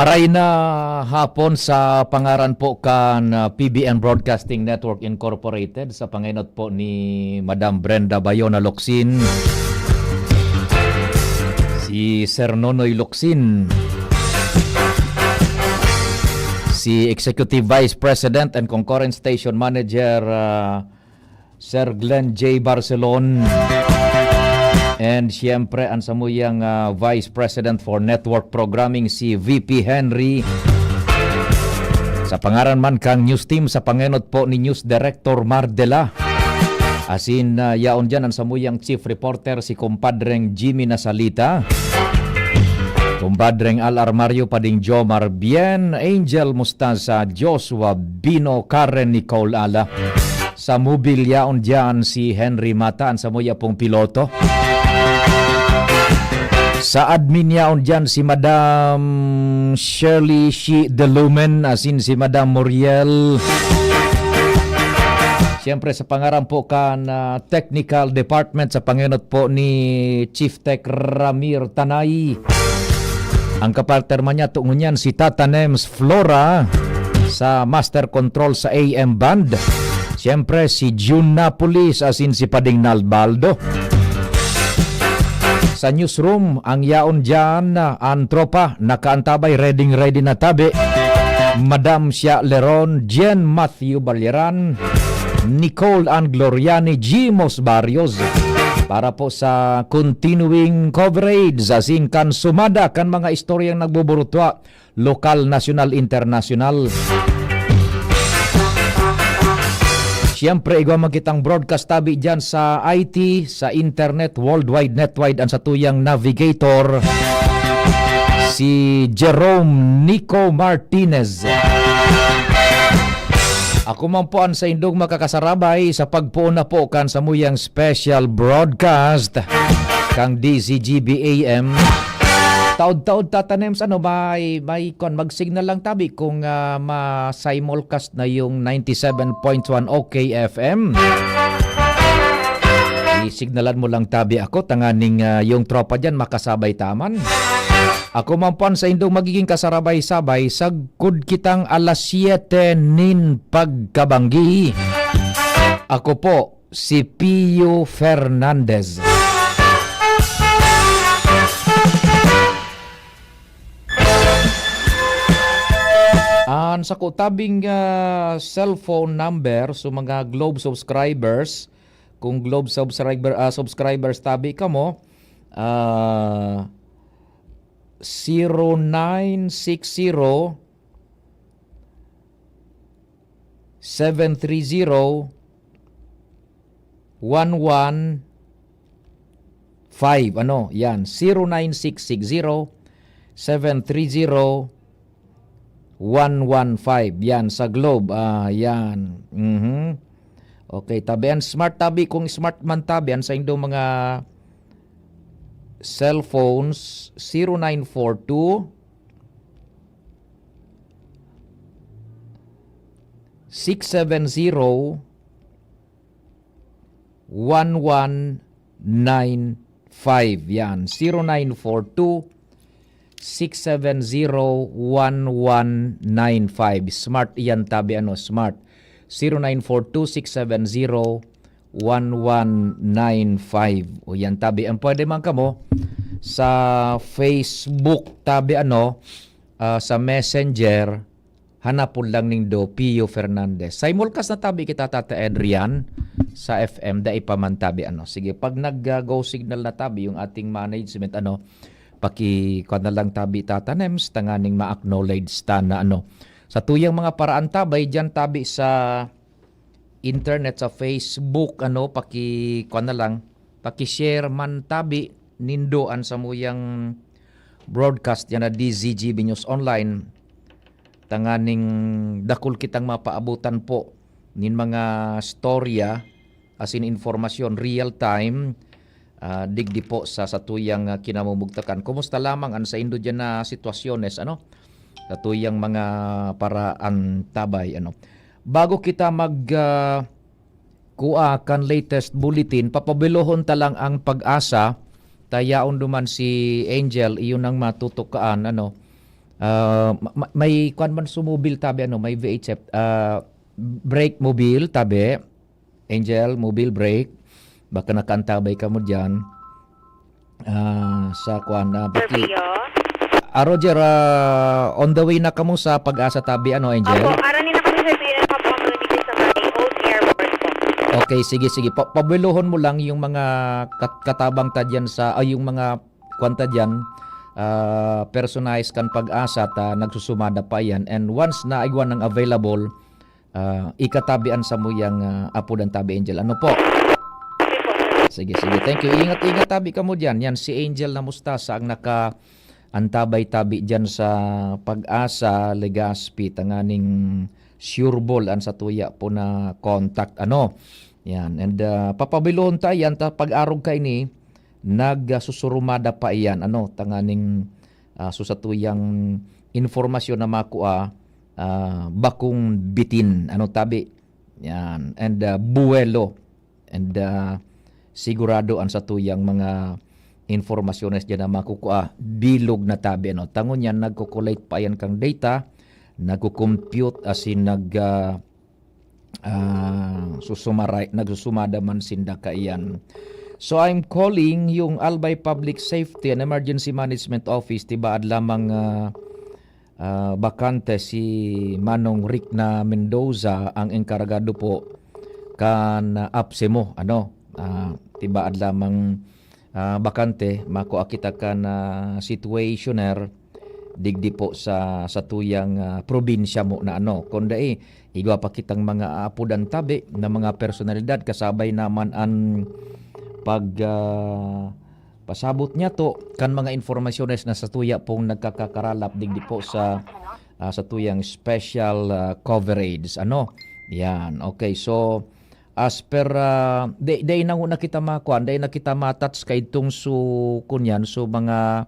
Aray na hapon sa pangaran po kan PBN Broadcasting Network Incorporated sa panginot po ni Madam Brenda Bayona Locsin, si Sir Nonoy Locsin, si Executive Vice President and Concurrent Station Manager Sir Glenn J. Barcelon, and siyempre ang samuyang Vice President for Network Programming si VP Henry. Sa pangaran man kang news team sa pangenot po ni News Director Mardela. Asin yaon dyan ang samuyang Chief Reporter si kumpadreng Jimmy Nasalita, kumpadreng Alar Mario Pading Jomar Bien, Angel Mustaza, Joshua Bino, Karen Nicole Ala. Sa mobile yaon dyan si Henry Mata, ang samuya pong piloto. Sa admin yaon dyan si Madam Shirley Shi De Lumen, asin si Madam Muriel. Siyempre sa pangaran po kan Technical Department sa panginot po ni Chief Tech Ramir Tanay. Ang kaparterman niya tungon yan si Tata Nems Flora sa Master Control sa AM Band. Siyempre si June Napolis, asin si Pading Nalbaldo. Sa newsroom, ang yaon dyan ang tropa, nakaantabay, ready na tabi. Madam Sia Leron, Jen Matthew Balyeran, Nicole Ann Gloriani, Jimos Barrios. Para po sa continuing coverage, asin kan sumada kan mga istoryang nagbuburutwa, lokal, national, international. Siyempre, igaw magkitang broadcast tabi dyan sa IT, sa internet, worldwide, netwide, ang satuyang navigator, si Jerome Nico Martinez. Ako man po ang sa indong makakasarabay sa pagpuuna po kan sa muyang special broadcast kang DZGB AM. Taod-taod tatanems may mag-signal lang tabi kung ma-simulcast na yung 97.1 OK FM. I-signalan mo lang tabi ako tanganing yung tropa dyan makasabay taman. Ako man po sa indong magiging kasarabay-sabay sagkod kitang alas 7 nin pagkabanggi. Ako po si Pio Fernandez. Ang sa kutabing cellphone number so mga Globe subscribers, kung Globe subscribers tabi ka mo, 0960 730 115. Ano? Yan. 09660 730 115. Yan sa Globe. Yan. Okay, tabian smart tabi kung smart man tabian sa indong mga cellphones 0942 670 1195. Yan. 0942 670-1195. Smart yan tabi smart. 0942-670-1195. O yan tabi. Ang pwede man kamo sa Facebook tabi sa Messenger hanapon lang ning do Pio Fernandez. Simulcast na tabi kita Tata Adrian sa FM da ipaman tabi Sige, pag nag-go signal na tabi yung ating management paki-kuan na lang tabi tatanems tanganing ma-acknowledge ta na sa tuyang mga paraan tabay diyan tabi sa internet sa Facebook paki-kuan na lang paki-share man tabi nindoan sa muyang broadcast yan na DZGB News Online tanganing dakul kitang mapaabutan po nin mga storya asin informasyon real time digdi po sa tuyang kinamumugtakan. Kumusta lamang ang sa indo dyan na sitwasyones sa tuyang mga paraan tabay bago kita kuha kan latest bulletin papabilohon talang ang pag-asa tayaon duman si Angel iyon ang matutukaan May kwan man sumobil tabi ano, may VHF brake mobile tabi, Angel mobile brake, baka nakaantabay ka mo diyan sa kwan na baki. Roger, on the way na kamo sa Pag-asa tabi ano, Angel? Opo, aranin na kami sa bilang kapamamagitan sa may Old Airport po. Okay, sige. Pabiluhon mo lang yung mga katabang ta dyan sa, yung mga kwanta dyan, personalized kan Pag-asa ta, nagsusumada pa yan. And once na igwan ng available, ikatabian sa mo yung apo ng tabi, Angel. Ano po? Okay po, sir. Sige. Thank you. Ingat tabi ka mo dyan. Yan, si Angel na Mustasa ang antabay-tabi dyan sa Pag-asa, Legazpi, tanganing sureball an sa tuya po na contact. Ano? Yan. And papabilon tayo yan, pag-arog kay ni, nagsusurumada pa iyan. Ano? Tanganing susatuyang informasyon na makuha, bakong bitin. Ano tabi? Yan. And buwelo. And sigurado an sa tuyang mga informasyones dyan na makukuha bilog na tabi. Ano? Tangon yan, nagkukulate pa yan kang data, nagkukompute asin nagsusumada man sinda ka iyan. So I'm calling yung Albay Public Safety and Emergency Management Office, tibaad lamang bakante si Manong Rick na Mendoza ang enkargado po kan APSEMO. Ano? Tibaad lamang bakante, makuha kita ka na situationer digdi po sa tuyang probinsya mo na ano. Kundi igwa pa kitang mga apudan tabi na mga personalidad kasabay naman ang pasabot niya to kan mga informasyones na sa tuya pong nagkakakaralap digdi po sa tuyang special coverage. Ano? Yan. Okay, so as per day na kita makuan, day na kita matouch kay itong kunyan mga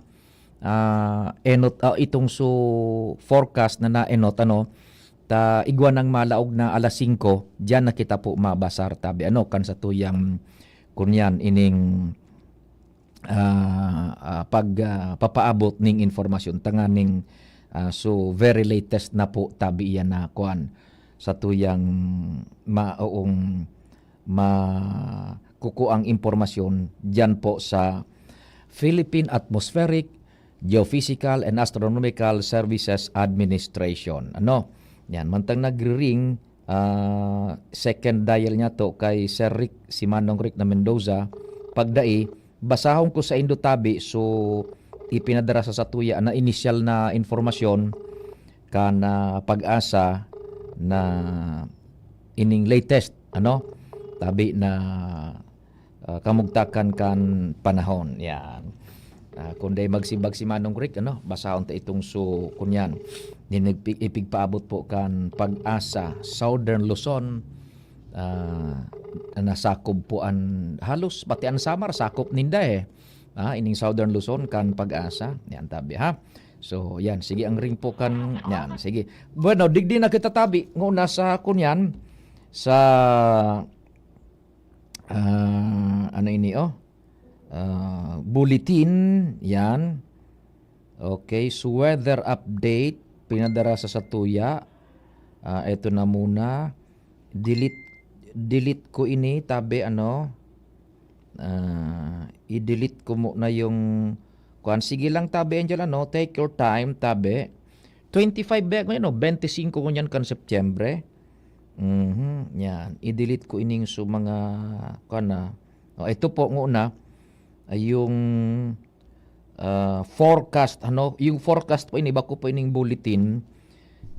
itong forecast na naenot ano ta igwa ng malaog na alas 5 diyan na kita po mabasar tabi ano kan sa tuyang kunyan ining papaabot ning informasyon tanganing so very latest na po tabi yan na kuan sa tuyang maoong makukuang impormasyon dyan po sa Philippine Atmospheric, Geophysical and Astronomical Services Administration. Ano? Yan, mantang nagre-ring, second dial niya to kay Sir Rick, si Manong Rick na Mendoza, pagdai, basahon ko sa Indotabi, so ipinadara sa tuya na initial na informasyon ka na Pag-asa na ining latest, ano? Tabi na kamugtakan kan panahon. Yan. Kundi magsibag si Manong Rick, ano? Basahon ta itong kunyan. Ipigpaabot po kan Pag-asa, Southern Luzon, nasakop po halos, pati ang Samar, sakop ninda ining Southern Luzon kan Pag-asa. Yan tabi ha. So yan, sige ang ring po kan, yan, sige. Bueno, digdi na kita tabi, nguna sa kunyan, sa bulletin, yan. Okay, so weather update, pinadara sa satuya. Ito na muna. Delete ko ini, tabi ano. I-delete ko muna yung kuan. Sige lang tabi, Angel, ano, take your time, tabi. 25 ba, 25 ko yan kan Setyembre. Yan, i-delete ko ining so mga kana. Ito po nguna ay yung forecast, ano, yung forecast po ini bako po ining bulletin.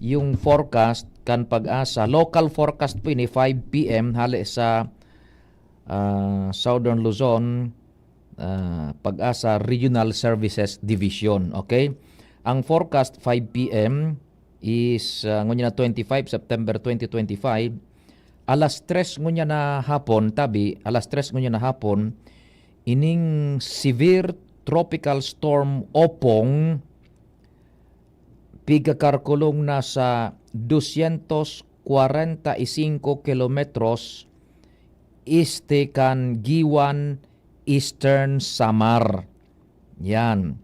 Yung forecast kan Pag-asa, local forecast po ini 5 PM hali sa Southern Luzon, Pag-asa Regional Services Division. Okay? Ang forecast 5 PM is ngunya na 25 September 2025, alas 3 ngunya na hapon tabi, alas 3 ngunya na hapon, ining severe tropical storm Opong pigkakarkulong na sa 245 kilometros este kan Giwan, Eastern Samar. Yan.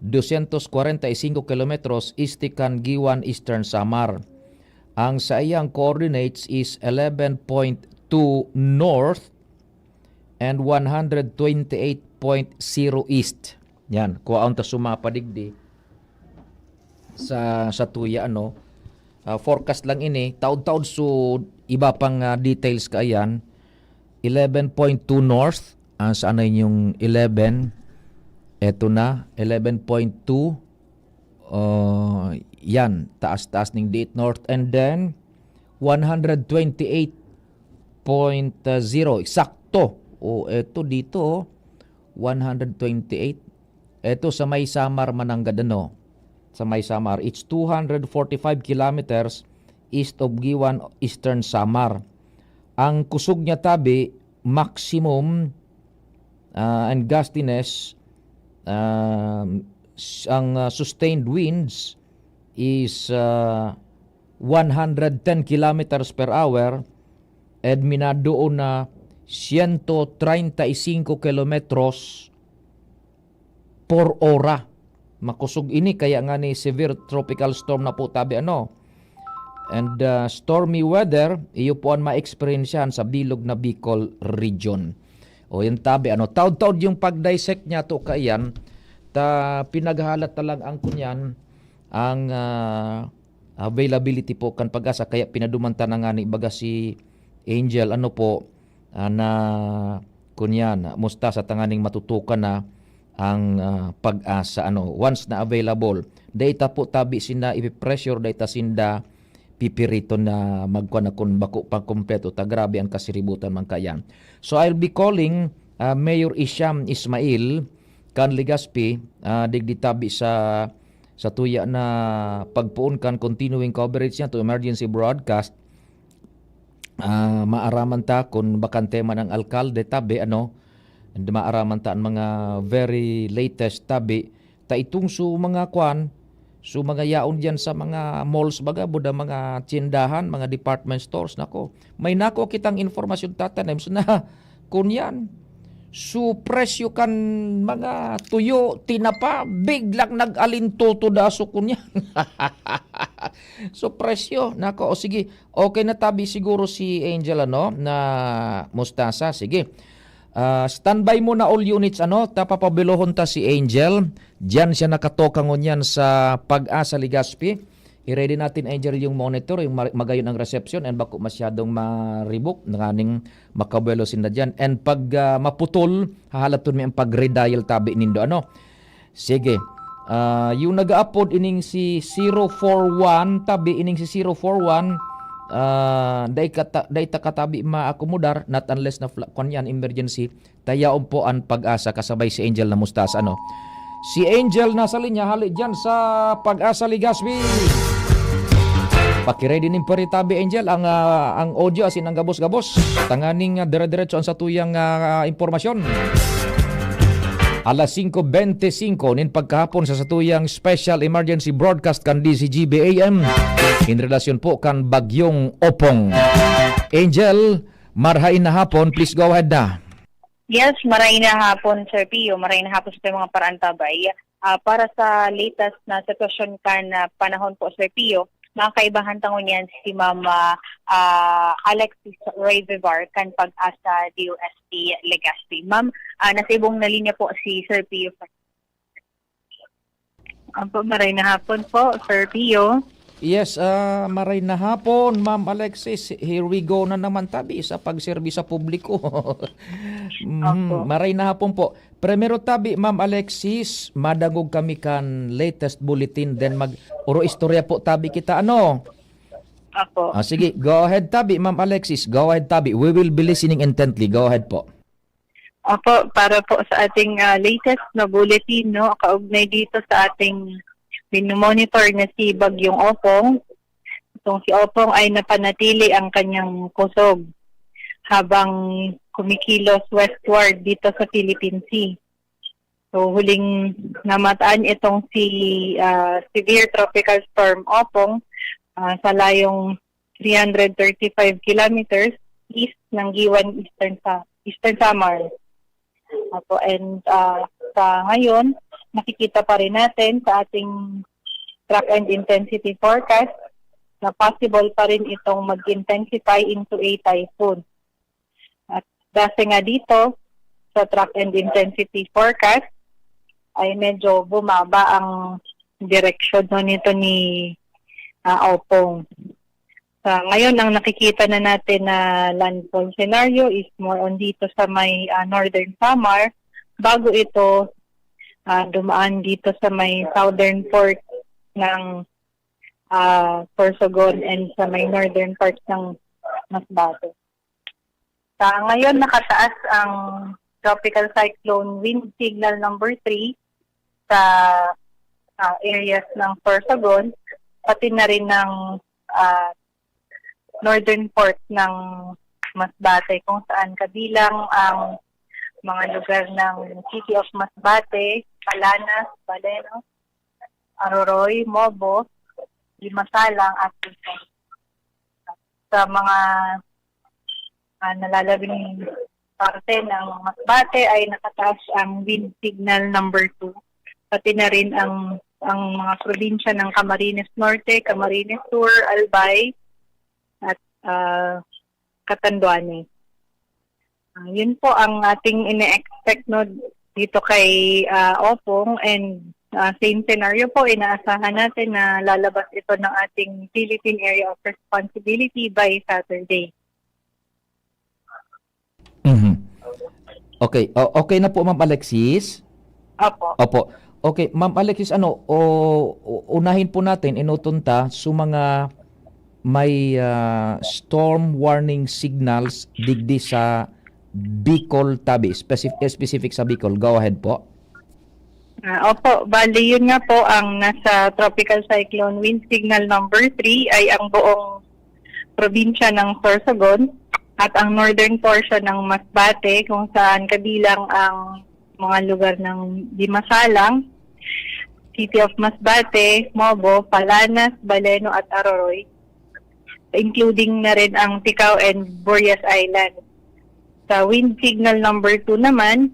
245 kilometros istikan Giwan, Eastern Samar. Ang sa iyang coordinates is 11.2 north and 128.0 east. Yan, kuwaon ta sumapadigdi sa tuya forecast lang ini taud-taud so iba pang details kaayan. 11.2 north saan na yung 11, eto na 11.2 yan taas-taas ning date north, and then 128.0 eksakto eto dito 128 eto sa may Samar Mananggad sa may Samar. It's 245 kilometers east of Giwan, Eastern Samar. Ang kusog niya tabi, maximum and gustiness, ang sustained winds is 110 kilometers per hour and minadoon na 135 kilometros por hora. Makusog ini kaya nga ni severe tropical storm na po tabi and stormy weather iyo po ang ma-experiencehan sa bilog na Bicol region. O yan tabi taud-taud yung pag-dissect niya to kayan ta pinaghalat talang ang kunyan ang availability po kan pag-asa kaya pinadumanta na nga ni baga si Angel na kunyan musta sa tanganing matutukan na ang pag-asa once na available data po tabi sinda ipi-pressure data sinda pipirito na magkuan na kun bako pang kompleto ta grabe ang kasiributan man kayan. So I'll be calling Mayor Isyam Ismail kan Legazpi digdi tabi sa tuya na pagpuon kan continuing coverage niya to emergency broadcast. Maaraman ta kun bakan tema ng alkalde tabi and maaraman ta ang mga very latest tabi ta itong mga kwan mga yaon diyan sa mga malls baga buda mga tindahan, mga department stores may nako kitang informasyon tatanim na kunyan presyo kan mga tuyo tinapa biglang nag-alintuto daso kunyan. Presyo sige okay na tabi siguro si Angel na mustasa sige. Standby mo na all units tapapabilohon ta si Angel. Diyan siya nakatoka ngunyan sa Pag-asa Legazpi. I-ready natin Angel yung monitor, yung magayon ang reception and bako masyadong maribok nanganing makabuelo sinda diyan. And pag maputol, hahalaton mi ang pag-redial tabi nindo Sige. Yung nag-upload ining si 041 tabi ining si 041 day katabi maakomodar not unless na kanyan emergency tayaon po ang Pag-asa kasabay si Angel na mustas si Angel nasa linya hali dyan sa Pag-asa Legazpi. Pakiready nin paritabi Angel ang audio asin ang gabos-gabos tanganing dire-diretso ang satuyang impormasyon. Alas 5:25 nin pagkahapon sa satuyang special emergency broadcast kan DCGB AM in relasyon po kan bagyong Opong. Angel, marhain na hapon, please go ahead na. Yes, maraming na hapon, Sir Pio. Maraming na hapon sa mga parantabay. Para sa latest na sitwasyon kan panahon po, Sir Pio, nakakaibahan tangon yan si Mama Alexis Revivar kan Pag-asa DOST Legazpi. Ma'am, nasa ibong na linya po si Sir Pio. Maraming na hapon po, Sir Pio. Yes, maray na hapon, Ma'am Alexis. Here we go na naman tabi sa pagserbi sa publiko. Maray na hapon po. Primero tabi, Ma'am Alexis, madagog kami kan latest bulletin then uro istorya po tabi kita Apo. Sige, go ahead tabi, Ma'am Alexis. Go ahead tabi. We will be listening intently. Go ahead po. Apo, para po sa ating latest na bulletin, kaugnay dito sa ating minumonitor na si Bagyong Opong. Itong si Opong ay napanatili ang kanyang kusog habang kumikilos westward dito sa Philippine Sea. So huling namataan itong si severe tropical storm Opong sa layong 335 kilometers east ng Giwan, Eastern Samar. And sa ngayon, nakikita pa rin natin sa ating track and intensity forecast na possible pa rin itong mag-intensify into a typhoon. At base nga dito sa track and intensity forecast ay medyo bumaba ang direksyon nito ni Opong. Ngayon, ang nakikita na natin na landfall scenario is more on dito sa may northern Samar bago ito dumaan dito sa may southern part ng Sorsogon and sa may northern part ng Masbate. Ngayon, nakataas ang tropical cyclone wind signal number 3 sa areas ng Sorsogon, pati na rin ng northern part ng Masbate, kung saan kabilang ang mga lugar ng City of Masbate, Palanas, Baleno, Aroroy, Mobo, Limasalang at Quezon. Sa mga nalalabing parte ng Masbate ay nakataas ang wind signal number 2, pati na rin ang mga probinsya ng Camarines Norte, Camarines Sur, Albay, at Catanduanes. Yun po ang ating ine-expect dito kay Opong, and same scenario po, inaasahan natin na lalabas ito ng ating Philippine Area of Responsibility by Saturday. Mhm. Okay, okay na po Ma'am Alexis. Opo. Okay, Ma'am Alexis, unahin po natin inutunta sa mga may storm warning signals digdi sa Bicol Tabi, specific sa Bicol. Go ahead po. Opo, bali yun nga po ang nasa tropical cyclone wind signal number 3 ay ang buong probinsya ng Sorsogon at ang northern portion ng Masbate, kung saan kabilang ang mga lugar ng Dimasalang, City of Masbate, Mobo, Palanas, Baleno at Aroroy, including na rin ang Ticao and Burias Island. Sa wind signal number 2 naman,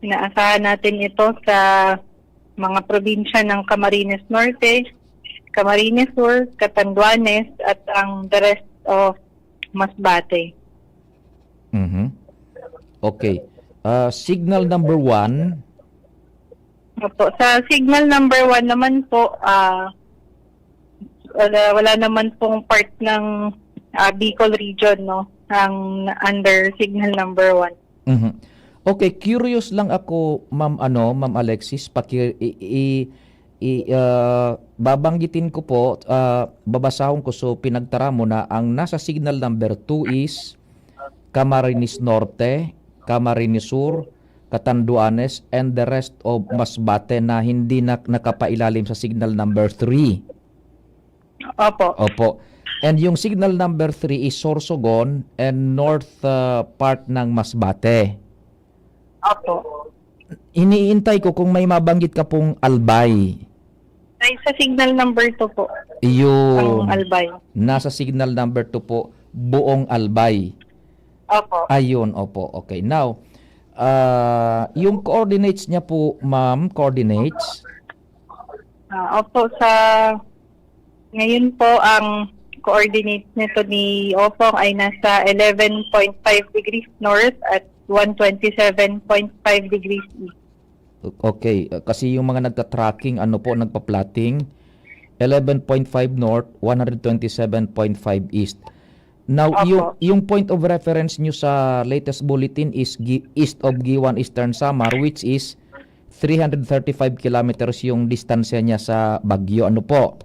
inaasahan natin ito sa mga probinsya ng Camarines Norte, Camarines Sur, Catanduanes at ang the rest of Masbate. Mhm. Okay. Signal number 1. Opo. Sa signal number 1 naman po, wala naman pong part ng Bicol region, no, ang under signal number 1. Mhm. Okay, curious lang ako, Ma'am Alexis, babanggitin ko po, babasahon ko, so pinagtara mo na ang nasa signal number 2 is Camarines Norte, Camarines Sur, Catanduanes, and the rest of Masbate na hindi nakapailalim sa signal number 3. Opo. And yung signal number 3 is Sorsogon and north part ng Masbate. Opo. Iniintay ko kung may mabanggit ka pong Albay. Ay, sa signal number 2 po. Yung ang Albay. nasa signal number 2 po, buong Albay. Opo. Ayun, opo. Okay. Now, yung coordinates niya po, ma'am, coordinates. Opo, ngayon po ang coordinates nito ni Opong ay nasa 11.5 degrees north at 127.5 degrees east. Okay, kasi yung mga nagka-tracking, nagpa-plotting, 11.5 north, 127.5 east. Now, yung point of reference nyo sa latest bulletin is east of Giwan, Eastern Samar, which is 335 kilometers yung distansya niya sa Baguio. Ano po?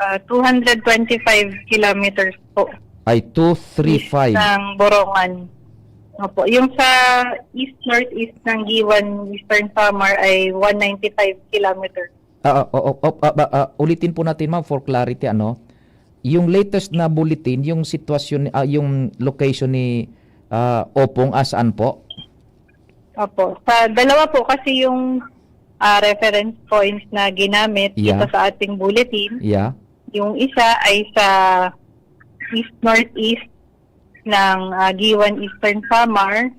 225 kilometers po. Ay, 235. Ng Borongan. Opo. Yung sa east-northeast ng Giwan, Eastern Samar ay 195 kilometers. Ulitin po natin, ma'am, for clarity, yung latest na bulletin, yung sitwasyon, yung location ni Opong, saan po? Opo. Sa dalawa po kasi yung reference points na ginamit dito sa ating bulletin. Yeah. Yung isa ay sa east-northeast ng Giwan, Eastern Samar.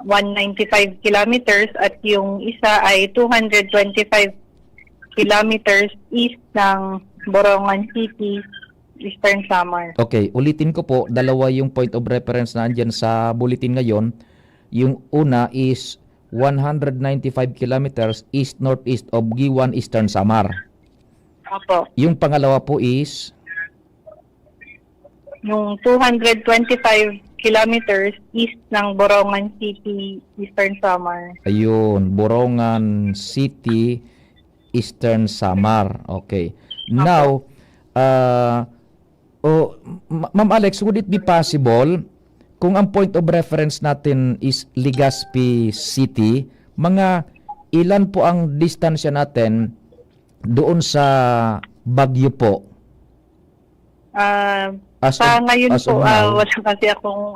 195 kilometers at yung isa ay 225 kilometers east ng Borongan City, Eastern Samar. Okay, ulitin ko po, dalawa yung point of reference na andyan sa bulletin ngayon. Yung una is 195 kilometers east-northeast of Giwan, Eastern Samar. Opo. Yung pangalawa po is Yung 225 kilometers east ng Borongan City, Eastern Samar. ayun, Borongan City, Eastern Samar. Okay. Now, Ma'am Alex, would it be possible kung ang point of reference natin is Legazpi City, mga ilan po ang distansya natin doon sa Baguio po? As Sa of- ngayon as po, of now? wala kasi akong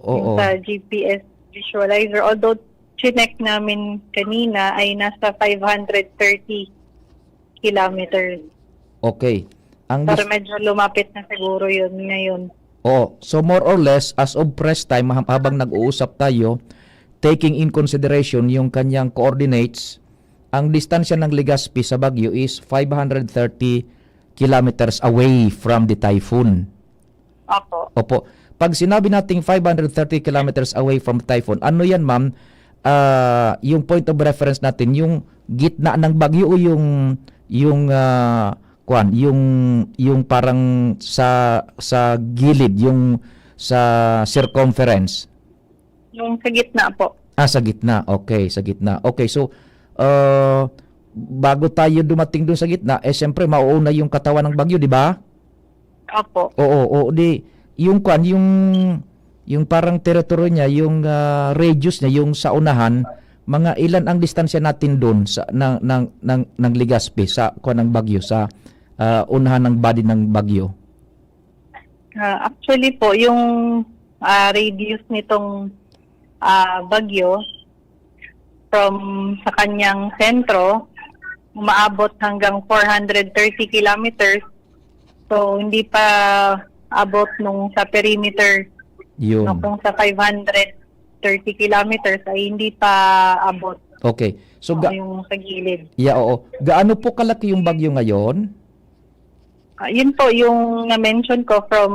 yung Oo. sa GPS visualizer. Although, chinek namin kanina ay nasa 530 kilometers. Okay. Ang Pero medyo lumapit na siguro yun ngayon. so more or less, as of press time, habang nag-uusap tayo, taking in consideration yung kanyang coordinates, ang distansya ng Legazpi sa Baguio is 530 kilometers away from the typhoon. Opo. Opo. Pag sinabi nating 530 kilometers away from typhoon, ano yan, ma'am? Yung point of reference natin, yung gitna ng Baguio o yung yung parang sa gilid, yung sa circumference. Yung sa gitna po. Sa gitna. Okay, sa gitna. Okay, so bago tayo dumating doon sa gitna, siyempre mauuna yung katawan ng bagyo, di ba? Opo. Oo, di yung yung parang teritoryo niya, yung radius niya, yung sa unahan, mga ilan ang distansya natin doon sa ng Legazpi sa ng bagyo, sa unahan ng body ng bagyo. Actually po, yung radius nitong bagyo from sa kanyang sentro, umaabot hanggang 430 kilometers. So, hindi pa abot nung sa perimeter. Yun. No, kung sa 530 kilometers ay hindi pa abot. Okay. So Yung sa gilid. oo. Gaano po kalaki yung bagyo ngayon? Yun po yung na-mention ko from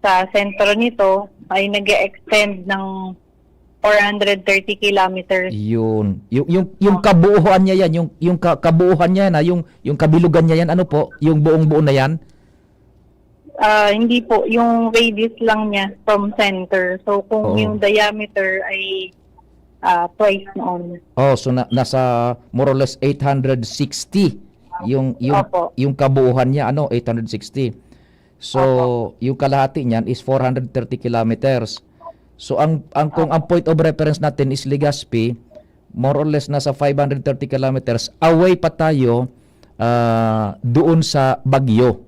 sa sentro nito ay nag-extend ng 430 kilometers. Yun. Yung kabuuan niya yan, yung kabuuan niya na, yung kabilugan niya yan, ano po? Yung buong-buo na yan? Hindi po, yung radius lang niya from center. So kung Oo. yung diameter ay twice noon. So nasa more or less 860 Opo. yung kabuuan niya, 860. So yung kalahati niyan is 430 kilometers. So kung ang point of reference natin is Legazpi, more or less nasa 530 kilometers away pa tayo doon sa Baguio.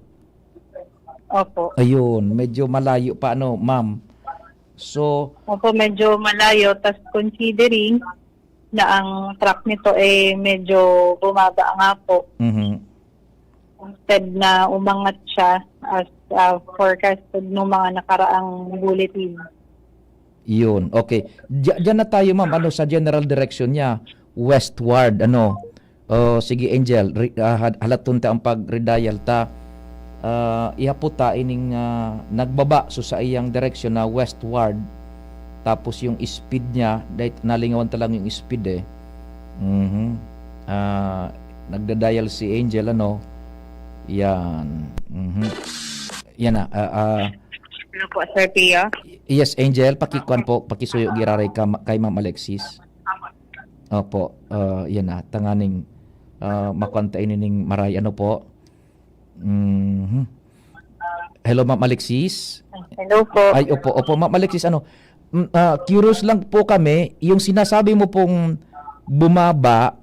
Opo. Ayun, medyo malayo pa ma'am. So Opo, medyo malayo. Tas considering na ang track nito medyo bumaba nga po. Instead na umangat siya as forecasted ng mga nakaraang bulletin. Yun, okay. Diyan na tayo ma'am, sa general direction niya, westward, sige Angel, halatun ta ang pag-redial ta. Ihapo ta ining nagbaba so sa iyang direction na westward. Tapos yung speed niya, dahil nalingawan ta lang yung speed nagda-dial si Angel, yan. Yan na. Ano po, Sir Pia? Yes, Angel, pakikuan po, pakisuyo giraray kay Ma'am Alexis. Opo, yan na, tanganing makwanta inining maray, po. Hello, Ma'am Alexis. Hello po. Ay, opo, Ma'am Alexis, curious lang po kami, yung sinasabi mo pong bumaba,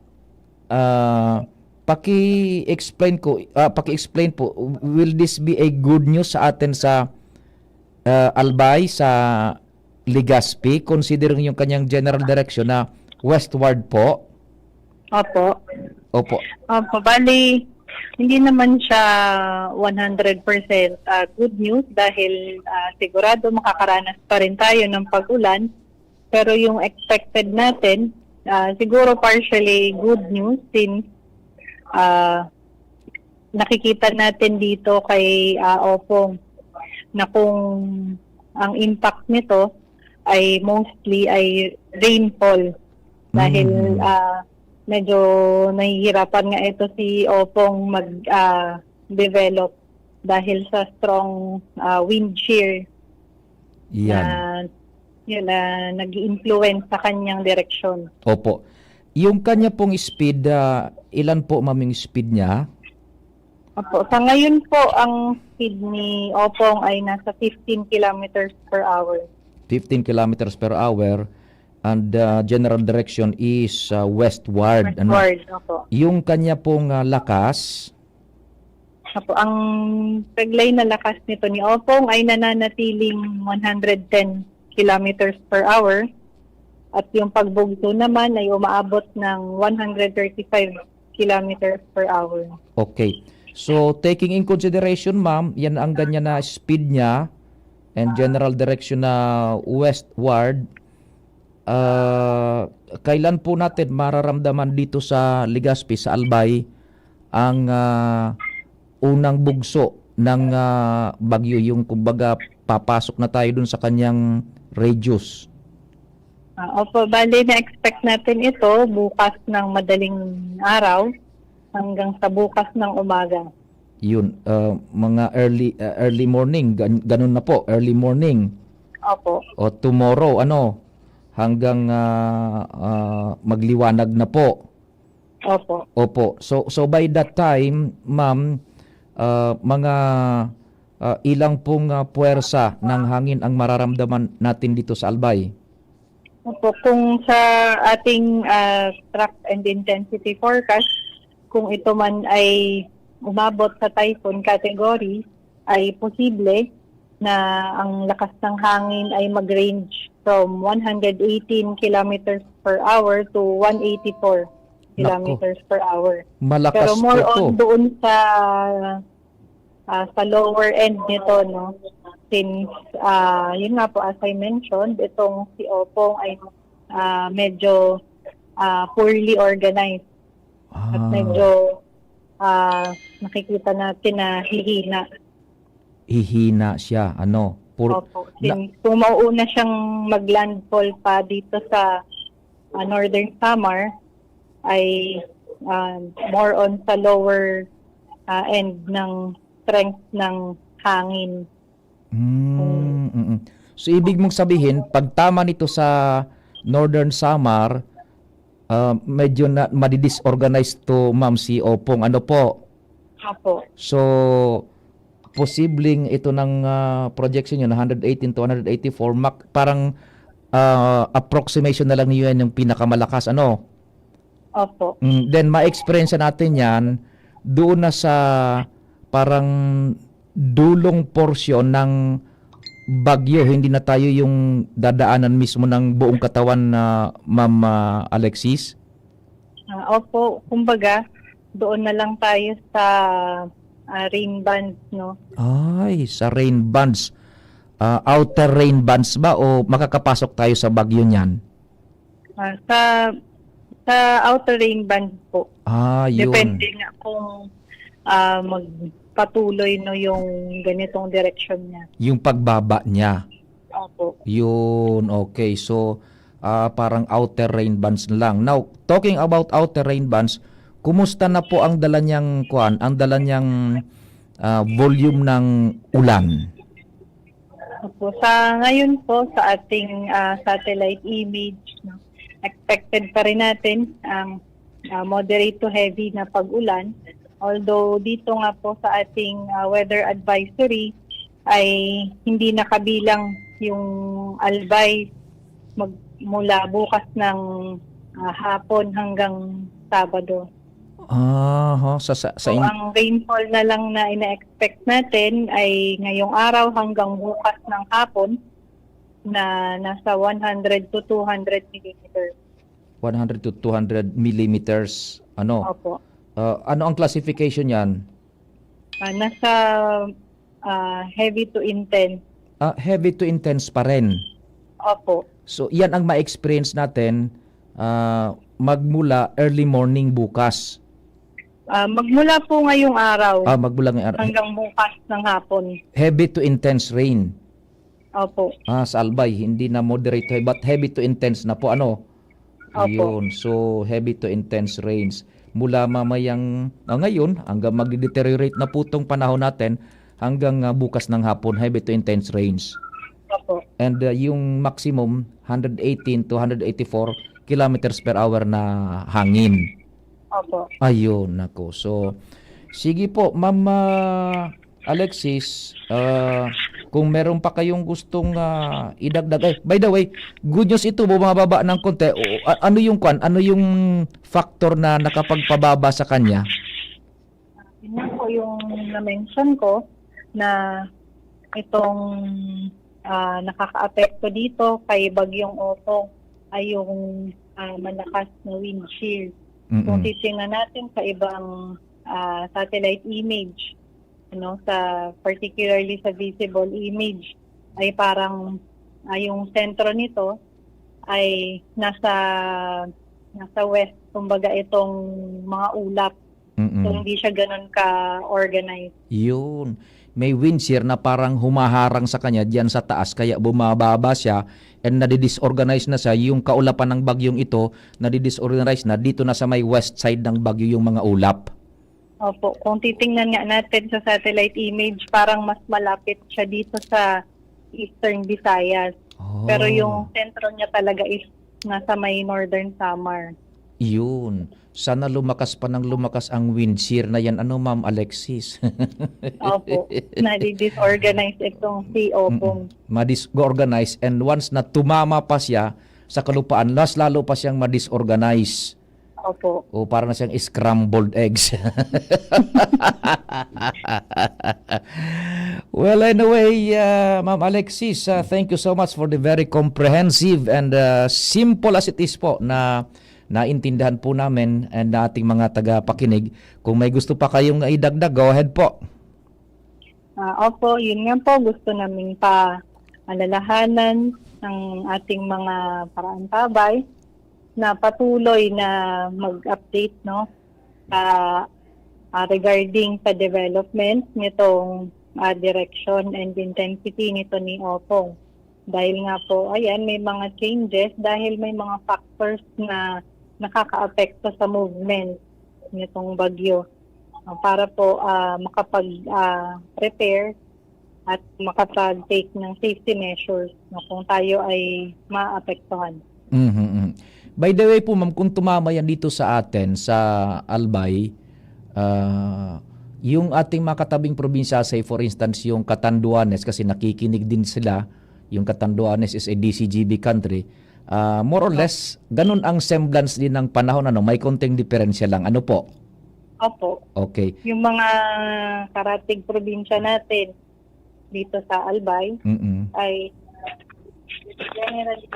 paki-explain po, will this be a good news sa atin sa Albay, sa Legazpi, considering yung kanyang general direction na westward po? Opo. Opo. Bali, hindi naman siya 100% good news dahil sigurado makakaranas pa rin tayo ng pag-ulan. Pero yung expected natin, siguro partially good news since nakikita natin dito kay Opong na kung ang impact nito ay mostly ay rainfall dahil medyo nahihirapan nga ito si Opong mag-develop dahil sa strong wind shear Yan. na nag-influence sa kanyang direksyon. Opo. Yung kanya pong speed, ilan po ma'am yung speed niya? Opo. Sa ngayon po, ang speed ni Opong ay nasa 15 kilometers per hour. 15 kilometers per hour and general direction is westward. Westward, opo. Yung kanya pong lakas, Opo. Ang taglay na lakas nito ni Opong ay nananatiling 110 kilometers per hour at yung pagbugso naman ay umaabot ng 135 kilometers per hour. okay. So taking in consideration ma'am, yan ang ganyan na speed niya and general direction na westward, kailan po natin mararamdaman dito sa Legazpi, sa Albay, ang unang bugso ng bagyo, yung kumbaga papasok na tayo dun sa kanyang radius? Opo, bali na-expect natin ito bukas ng madaling araw hanggang sa bukas ng umaga. Yun, mga early morning, ganun na po, early morning. Opo. O tomorrow, hanggang magliwanag na po. Opo. Opo. So by that time, ma'am, mga ilang pong puwersa ng hangin ang mararamdaman natin dito sa Albay? Opo, kung sa ating track and intensity forecast, kung ito man ay umabot sa typhoon category, ay posible na ang lakas ng hangin ay mag-range from 118 kilometers per hour to 184 kilometers per hour. Malakas Pero more po to. on doon sa lower end nito, no? Since, yun nga po, as I mentioned, itong si Opong ay medyo poorly organized. At medyo nakikita natin na hihina. Hihina siya, Opo. Since kung mauuna siyang maglandfall pa dito sa Northern Samar, ay more on sa lower end ng strength ng hangin. So ibig mong sabihin, pag tama nito sa Northern Samar, medyo na madidisorganized to ma'am si Opong. Ano po? Opo. So posibleng ito ng projection nyo na 118 to 184 Mach, parang approximation na lang niyo yan yung pinakamalakas, Opo. Then ma-experience natin yan doon na sa parang dulong porsyon ng bagyo, hindi na tayo yung dadaanan mismo ng buong katawan na Ma'am Alexis? Opo, kumbaga, doon na lang tayo sa rain bands, no? Ay, sa rain bands. Outer rain bands ba o makakapasok tayo sa bagyo niyan? Sa outer rain bands po. Yun. Depende nga kung magpatuloy no yung ganitong direction niya. Yung pagbaba niya. Opo. Yun, okay. So, parang outer rain bands lang. Now, talking about outer rain bands, kumusta na po ang dala niyang volume ng ulan? Opo. Sa ngayon po, sa ating satellite image, no, expected pa rin natin ang moderate to heavy na pag-ulan. Although dito nga po sa ating weather advisory ay hindi nakabilang yung Albay mula bukas ng hapon hanggang Sabado. So ang rainfall na lang na ina-expect natin ay ngayong araw hanggang bukas ng hapon na nasa 100 to 200 millimeters. 100 to 200 millimeters. Opo. Ano ang classification yan? Nasa heavy to intense. Heavy to intense pa rin. Opo. So, yan ang ma-experience natin magmula early morning bukas. Magmula po ngayong araw Magmula ngayon. hanggang bukas ng hapon. Heavy to intense rain. Opo. Sa Albay, hindi na moderate but heavy to intense na po. Ano? Opo. Yun. So, heavy to intense rains. Mula mamayang ngayon, hanggang mag-deteriorate na po itong panahon natin, hanggang bukas ng hapon, heavy to intense rains. Opo. And yung maximum, 118 to 184 kilometers per hour na hangin. Opo. Ayun, nako. So, sige po, Ma'am Alexis, kung meron pa kayong gustong idagdag. By the way, good news ito, bumababa ng konti. Ano yung factor na nakapagpababa sa kanya? Yun po yung na-mention ko na itong nakaka-apekto dito kay Bagyong Otong ay yung malakas na wind shear. Kung titingnan natin sa ibang satellite image, sa particularly sa visible image, ay parang yung sentro nito ay nasa west, kumbaga itong mga ulap. So hindi siya ganun ka-organized. Yun. May wind shear na parang humaharang sa kanya diyan sa taas kaya bumababa siya and nadidisorganize na siya. Yung kaulapan ng bagyong ito nadidisorganize na dito na sa may west side ng bagyo yung mga ulap. Opo, kung titingnan nga natin sa satellite image, parang mas malapit siya dito sa Eastern Visayas. Pero yung sentro niya talaga is nasa may Northern Samar. Yun. Sana lumakas pa ng lumakas ang wind shear na yan. Ano, Ma'am Alexis? Opo, nadi-disorganize itong si Opong. Ma-disorganize and once na tumama pa siya sa kalupaan, lalo pa siyang ma-disorganize. Opo. O para na siyang scrambled eggs. Well, anyway, Ma'am Alexis, thank you so much for the very comprehensive and simple as it is po na naintindihan po namin and ating mga tagapakinig. Kung may gusto pa kayong idagdag, go ahead po. Opo, yun nga po, gusto namin pa alalahanan ng ating mga paraantabay na patuloy na mag-update regarding sa development nitong direction and intensity nito ni Opong. Dahil nga po, ayan, may mga changes dahil may mga factors na nakaka-apekto sa movement nitong bagyo para po makapag-prepare at makapag-take ng safety measures kung tayo ay maapektuhan. By the way po, ma'am, kung tumama yan dito sa atin, sa Albay, yung ating mga katabing probinsya, say for instance, yung Catanduanes, kasi nakikinig din sila, yung Catanduanes is a DCGB country, more or less, ganun ang semblance din ng panahon, may konting diferensya lang. Ano po? Opo. Okay. Yung mga karatig probinsya natin dito sa Albay ay generally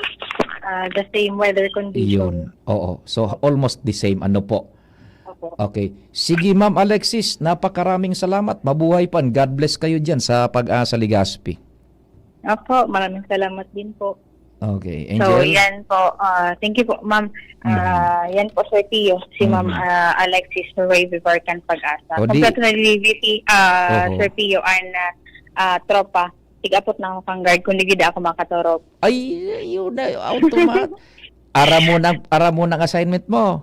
the same weather condition. Yun. Oo. So, almost the same. Ano po? Opo. Okay. Sige, Ma'am Alexis, napakaraming salamat. Mabuhay pa. God bless kayo dyan sa Pag-asa Legazpi. Opo, maraming salamat din po. Okay. So, Angel? yan po. Thank you po, ma'am. Yan po, Sir Tio. Si Ma'am Alexis Roy Vivarcan Pag-asa. Congratulations, Sir Tio, and tropa. Tigapot na ako kang guard kung ligid ako makatorop. Ay, yun na. Automat. Ara mo ng assignment mo.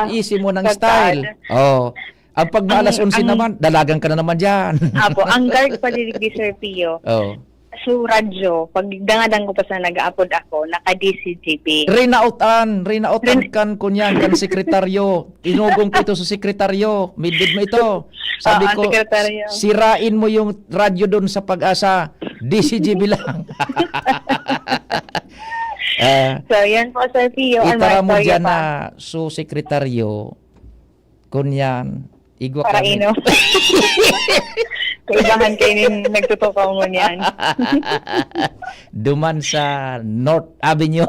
Easy mo ng style. Oh. Ang pag maalas 11 naman, dalagan ka na naman dyan. Apo, ang guard pa din ni Sir Tio. Oh. So, radyo, pag dangadang ko pa sa nag-upload ako, naka-DCGB. Rinaotan kan kunyan kan sekretaryo. Inugong ko ito sa sekretaryo. Midid mo ito. Sabi ko, sekretaryo. sirain mo yung radyo doon sa Pag-asa. DCGB lang. So, yan po, Sir Tio. Itara mo dyan na so sekretaryo kunyan. Igwa para kami. ino. Kaibahan kayo nin nagtutukaw mo niyan. Duman sa North Avenue.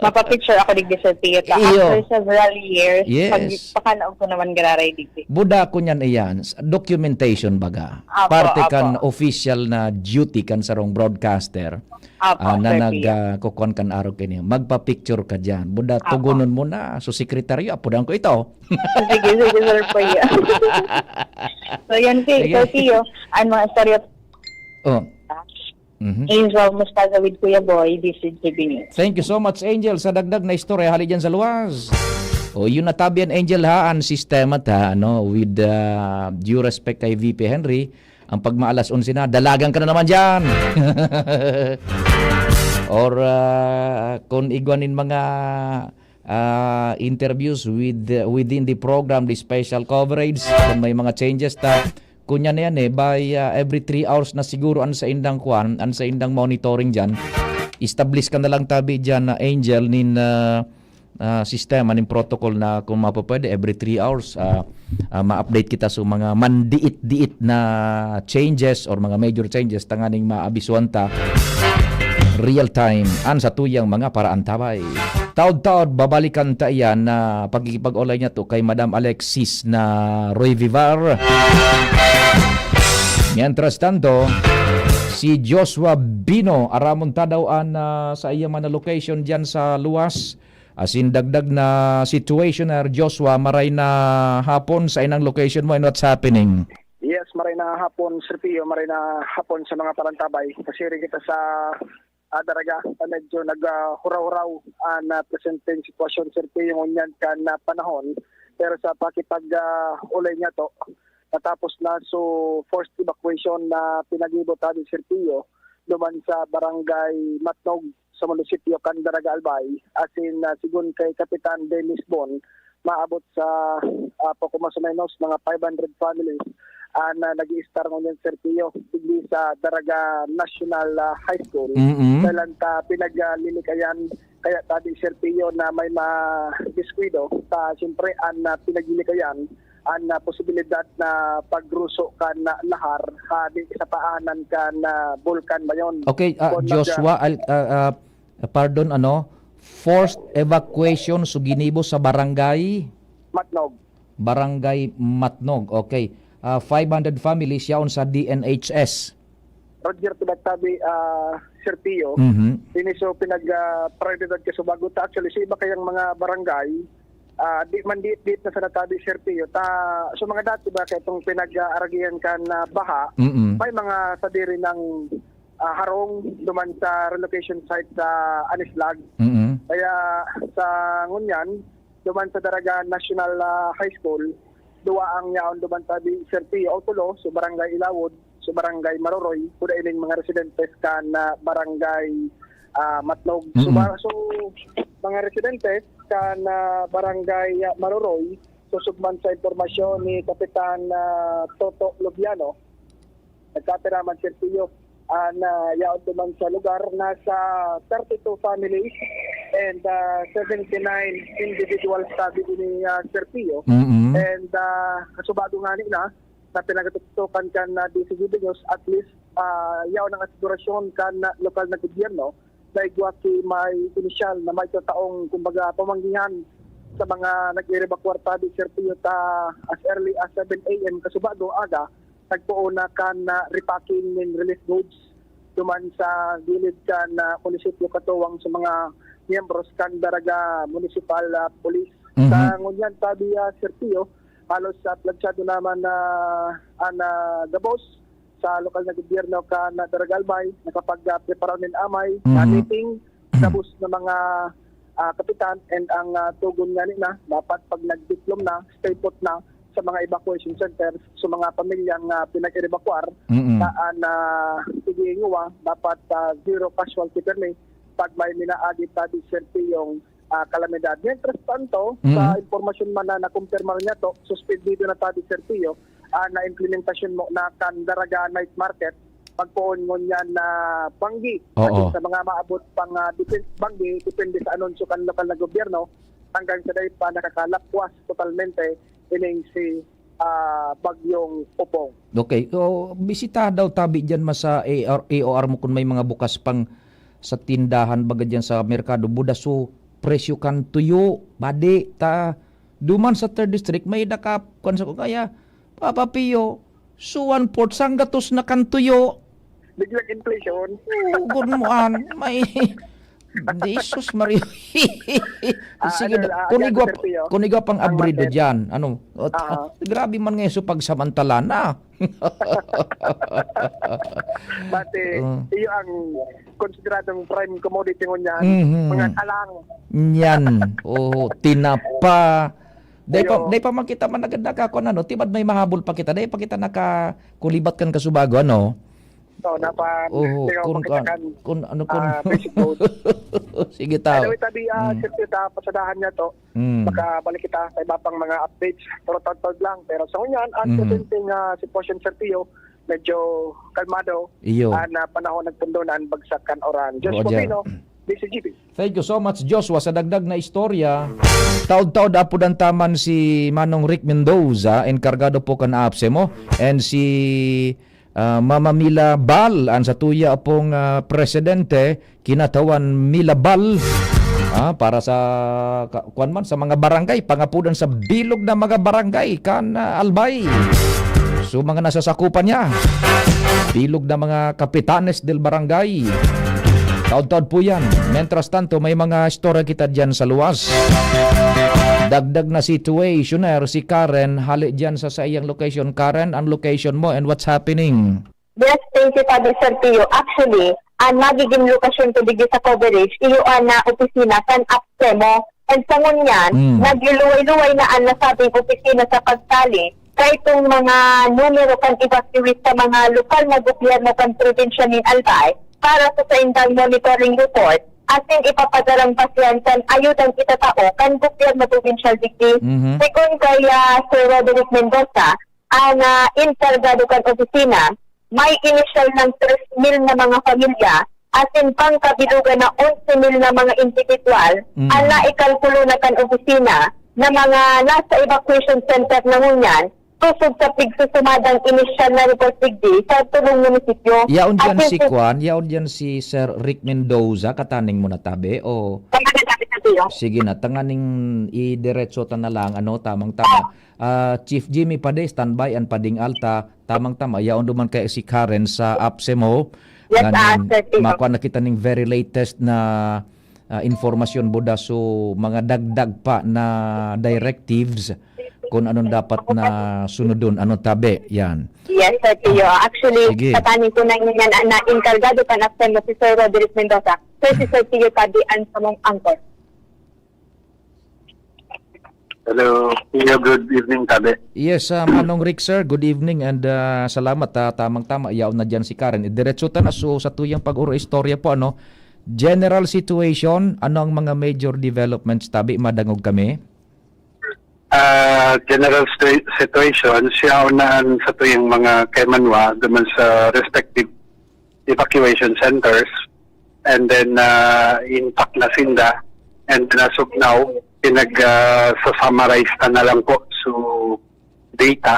Mapapicture ako digdi sa theater. After several years, yes. Pagpakanaog ko naman gararay digdi. Buda ko niyan iyan. Documentation baga. Apo, Parte kan official na duty kan sarong broadcaster. Apo, na Sir Pio. nagkukuan kan araw kini. Magpa-picture ka diyan. Buda Apo. tugunon mo na so sekretaryo apudan ko ito. Sige, Sir Pio. So, yan kay Sige. Sir Pio. Ang mga istorya Oh. Mhm. Angel Mustaza with Kuya Boy, this is GB News. Thank you so much, Angel, sa dagdag na istorya. Hali dyan sa luwas. O, yun natabian, Angel, ha, ang sistema ta, ano, with due respect kay VP Henry, ang pagmaalas 11 na, dalagan ka na naman dyan. Or, kung igwanin mga interviews within the program, the special coverage, kung may mga changes ta, kunya na yan by every 3 hours na siguro an sa indang kwan, an sa indang monitoring dyan, establish ka na lang tabi dyan na Angel nin sistema, nin protocol na kung mapapwede every 3 hours ma-update kita sa mga mandiit-diit na changes or mga major changes tanganing maabisuan ta real time an sa tuyang mga paraan tabay. Taod-taod babalikan ta iyan na pagkikipag-olay niya to kay Madam Alexis na Roy Vivar. Mientras tanto, si Joshua Bino aramon ta daw sa iya man na location diyan sa luwas. Asin dagdag na situation Joshua, maray na hapon sa inang location mo and what's happening? Yes, maray na hapon, Sir Pio, maray na hapon sa mga parantabay. Kasi rin kita sa daraga, medyo nag-huraw-huraw na presenteng sitwasyon, Sir Pio, yung unyan ka na panahon. Pero sa pakipag-ulay niya to, natapos na so forced evacuation na pinag-ibot natin, Sir Pio, duman sa barangay Matnog sa munisipyo Candaraga Albay. As in, sigun kay Kapitan Dennis Bon, maabot sa Pocomasomenos, mga 500 families na nag-i-star ngayon, Sir Pio, tigli sa Daraga National High School. Kailan ta pinaglilikayan, kaya tadi, Sir Pio, na may ma-disquido, siyempre, pinaglilikayan, ang posibilidad na pagruso ka na lahar, di sa paanan ka na bulkan ba yun? Okay, Joshua, pardon, forced evacuation so ginibo sa barangay Matnog. Okay. 500 families yaon sa DNHS. Roger, pinagtabi, Sir Pio, so pinag-prioridad ka sa bago ta. Actually, sa iba kayang mga barangay, di na sa natabi, Sir Pio. So mga dati ba, kaya itong pinag-aragihan ka na baha, may mga sadiri ng harong duman sa relocation site sa Anislag. Kaya sa ngunyan, duman sa Daraga National High School, duwa ang yaon duman tabi, Sir Pio, o tulo, so barangay Ilawod, so barangay Maroroy, kuda ining mga residentes ka na barangay Matnog. So mga residentes ka na barangay Maroroy, susugman sa informasyon ni Kapitan Toto Lubiano, nagkapiraman, Sir Pio, na yaon duman sa lugar, nasa 32 families and 79 individuals sabi ni Sir Pio. And kasubado nga nila na pinagatutukan ka na DCGB News, at least yaon ang asigurasyon ka na lokal na gobyerno na igwaki may inisyal na may taong kumbaga pamanggihan sa mga nag-i-evacuar tabi, Sir Pio, as early as 7 a.m. kasubado aga nagpuuna ka na repacking ng relief goods duman sa gilid ka na munisipyo katuwang sa mga miyembros kan Daraga Municipal Police. Sa ngunyan tabi, Sir Pio, halos sa plansyado naman na gabos sa lokal na gobyerno ka na Daraga Albay, nakapag-preparaw ng amay, meeting, gabos na mga kapitan, and ang tugon nga nila, dapat pag nag-diplom na, stay put na sa mga evacuation centers, sa mga pamilyang pinag-evacuar, na tiginguwa, dapat zero casualty permit pag may minaagit tabi, Sir Pio, yung kalamidad. Mientras tanto, sa informasyon man na nakumpirma niya to, suspendido na tabi, Sir Pio, na implementasyon mo na Candaraga Night Market, pagpoon mo niyan na banggi. Sa mga maabot pang banggi, depende sa anunsyo kan lokal na gobyerno, hanggang sa day pa nakakalakwas totalmente ining si bagyong Opong. Okay. So, bisita daw tabi dyan sa AOR mo kung may mga bukas pang sa tindahan baga dyan sa merkado. Budaso, presyo kan tuyo, badi, duman sa 3rd district, may dakap, kung sa kaya, Papa Pio, suwan port, sanggatos na kan tuyo. biglang inflation. Ugod mo an, may Jesus Maria. Sige ano, na, yan, Sir Pio. kuniga pang Ang abrido market. dyan. Ano? Grabe man ngayon so pagsamantala na. Bate, iyo ang konsideradong prime commodity ngunyan, Mhm. mga talang. Yan. Oh, tinapa. Pero- Day pa man kita man agad nakakon ano, tibad may mahabol pa kita. Day pa kita nakakulibat kan kasubago ano. So, napan, Oh, ikaw pakitakan, kun ano kun. basic code. Sige taw. Anyway, tabi, Sir Pio, pasadahan niya to. Mm. Baka balik kita sa iba pang mga updates. Pero taod lang. Pero sa kunyan, ang Mhm. presenting sitwasyon, Sir Pio, medyo kalmado. Iyo. Na panahon nagpundo na ang bagsakan oran. Diyos Roger. Pumino, DCGP. Thank you so much, Joshua. Sa dagdag na istorya, taod-taod apod ang taman si Manong Rick Mendoza, enkargado po kan APSE mo, and si Mama Mila Bal, ang sa tuya pong presidente, kinatawan Mila Bal, para sa kuan man sa mga barangay, pangapudan sa bilog na mga barangay kan Albay. So mga nasasakupan niya, bilog na mga kapitanes del barangay. Taod-taod po yan. Mentras tanto, may mga istorya kita dyan sa luwas. Dagdag na situationer si Karen, hali dyan sa iyang location. Karen, ang location mo and what's happening? Yes, thank you, Father Sergio. Actually, ang magiging lokasyon ko digit sa coverage, iyo na opisina sa APSE mo. And sa ngunyan, nagluluway-luway na ang nasabing opisina sa pagtali kaya itong mga numero kan evacuate sa mga lokal na gobyerno kan probinsya ni Albay para sa indang monitoring report asin ipapadalang pasyansan ayudang itatao kan gobyerno provincial digdi. Second kaya Sir Roderick Mendoza, ang enkargado kan opisina, may initial ng 3,000 na mga pamilya asin pangkabilugan na 11,000 na mga individual ang naikalkulo na kan opisina na mga nasa evacuation center na ngunyan kusog sa pigsusumadang initial na report digdi sa tulong munisipyo. Yaon dyan Asin si Kwan, yaon dyan si Sir Rick Mendoza, kataning mo na tabi, o sige na, tanganing idiretso ta na lang, ano, tamang-tama. Chief Jimmy Pade, standby, an Pading Alta, tamang-tama, yaon duman kay si Karen sa APSE mo. Yes, Sir Tito. Makuha na kita ning very latest na informasyon buda so mga dagdag pa na directives kung anong dapat na sunodon, anong tabi, yan. Yes, Sir Tio. Actually, Sige. katanin ko na yan na enkargado pa na si Sir Roderick Mendoza. So, si Sir Tio tabian sa mong angkor. Hello. Good evening, Tabe. Yes, Manong Rick, sir, good evening and salamat. Tamang-tama, yaon na dyan si Karen. Diretso ta na so sa tuyang pag-uro istorya po, ano, general situation, ano ang mga major developments, tabi, madangog kami? General situation, siya unaan sa tuyang mga kaymanwa duman sa respective evacuation centers and then in Taclasinda and as of now, pinag-summarize na lang po so data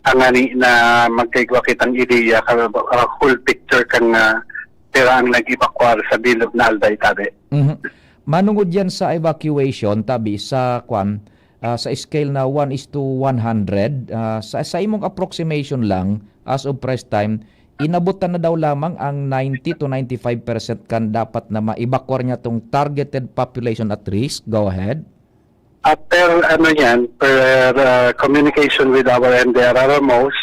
ang ani na magkaigwa kitang ideya whole picture kang tira ang nag-evacuar sa bilog na Albay, Tabe. Manungod yan sa evacuation, tabi, sa kwan, sa scale na 1:100, sa imong approximation lang, as of press time, inabutan na daw lamang ang 90 to 95% kan dapat na ma-evacuar niya tong targeted population at risk. Go ahead. Per communication with our NDRRMOs,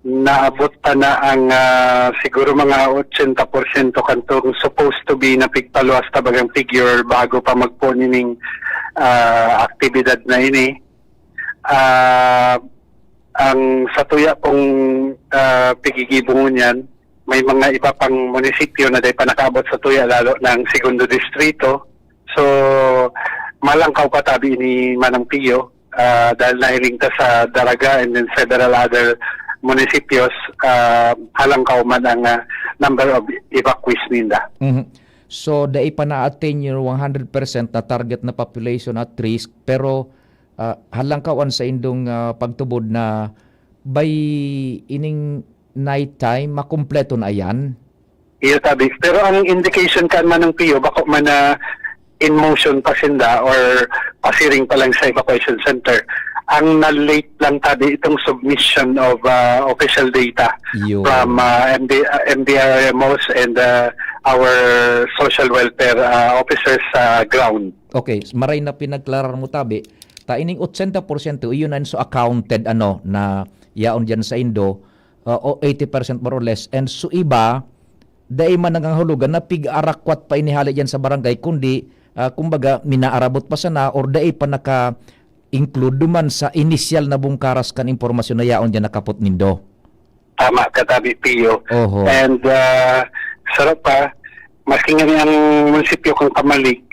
naabot pa na ang siguro mga 80% kantong supposed to be na pigpaluas tabagang figure bago pa magpunining aktibidad na ini. Ang sa tuya pong pigigibungon yan, may mga iba pang munisipyo na day pa nakaabot sa tuya lalo ng segundo distrito. So malangkaw pa tabi ni Manang Pio dahil nahiling ta sa Daraga and then several other municipios halangkaw man ang number of evacuees ninda. So dai pa na-attain yung 100% na target na population at risk pero halangkawan sa indong pagtubod na by ining night time makumpleto na yan. Iyo tabi. Pero ang indication kan Manang Pio bako man na in motion pa sinda or pasiring pa lang sa evacuation center. ang na-late lang tabi itong submission of official data Yun. from MDRMOs and our social welfare officers sa ground. Okay, maray na pinagklarar mo tabi. Ta ining 80% iyon na so accounted na yaon diyan sa Indo o 80% more or less, and so iba dai man nangahulugan na pig-arakwat pa inihali diyan sa barangay kundi kumbaga minaarabot pa sana or dai pa naka include duman sa initial na bungkaras kan impormasyon na yaon diyan nakapot nindo. Tama ka tabi, Pio. Oho. And sarap pa, maski nga ang munisipyo kang Kamalig,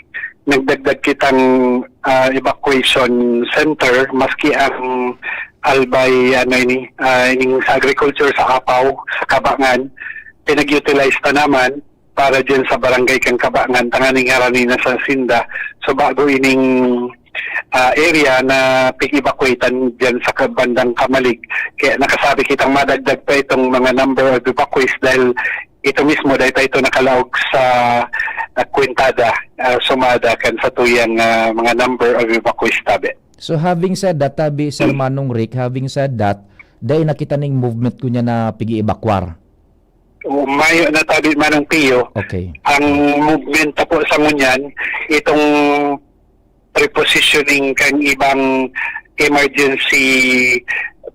nagdagdag kitang evacuation center, maski ang Albay, ining sa agriculture sa Apaw, sa Kabangan, pinag-utilize na naman para dyan sa barangay kang Kabangan, tanganing harani na sa Sinda. So bago ining area na pig-evacuatean dyan sa bandang Kamalig. Kaya nakasabi kitang madagdag pa itong mga number of evacuees dahil ito mismo dahil ito nakalaog sa kwintada, sumada kan sa tuyang mga number of evacuees tabi. So having said that, tabi Sir Manong Rick, having said that, dahil nakita ning movement ko niya na pigi-evacuar. Mayo na tabi Manong Pio. Okay. Ang movement po sa ngunyan, itong repositioning kang ibang emergency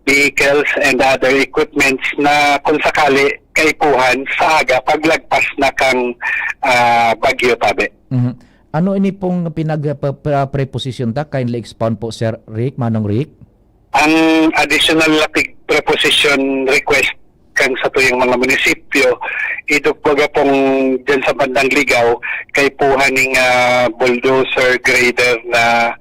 vehicles and other equipments na kung sakali kaipuhan sa aga paglagpas na kang bagyo tabi. Mhm. Ano ini pong pinag-preposition ta? Kindly expound po Sir Rick, Manong Rick. Ang additional na preposition request kang sa tuyong mga munisipyo, ito baga pong dyan sa bandang Ligaw, kay puhaning bulldozer, grader na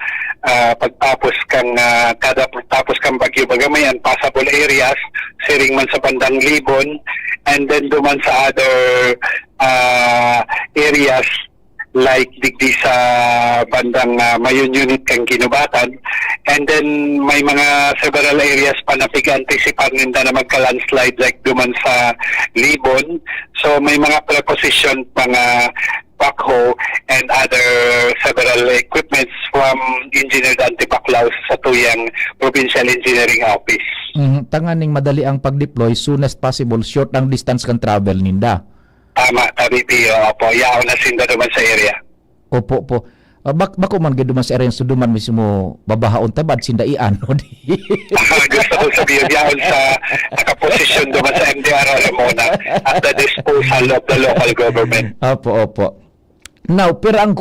pagtapos kang kada pagtapos kang bagyo baga may unpassable areas, siring man sa bandang Libon, and then duman sa other areas like digdi sa bandang Mayon unit kang Ginubatan, and then may mga several areas pa na pig-anticipan ninda na magka-landslide like duman sa Libon. So may mga preposition pang backhoe and other several equipments from Engineer Dante Baclaus sa tuyang Provincial Engineering Office. Tanganing madali ang pag-deploy soon as possible, short ang distance kan travel ninda. Tama, tabi Pio. Opo, yaon na sinda duman sa area. Opo po. Bako man gid duman sa area so duman mismo babahaon tabad sinda iano di. Gusto ko sabihin yaon sa nakaposisyon duman sa MDRRM na at the disposal of the local government. Opo. Now, pira ang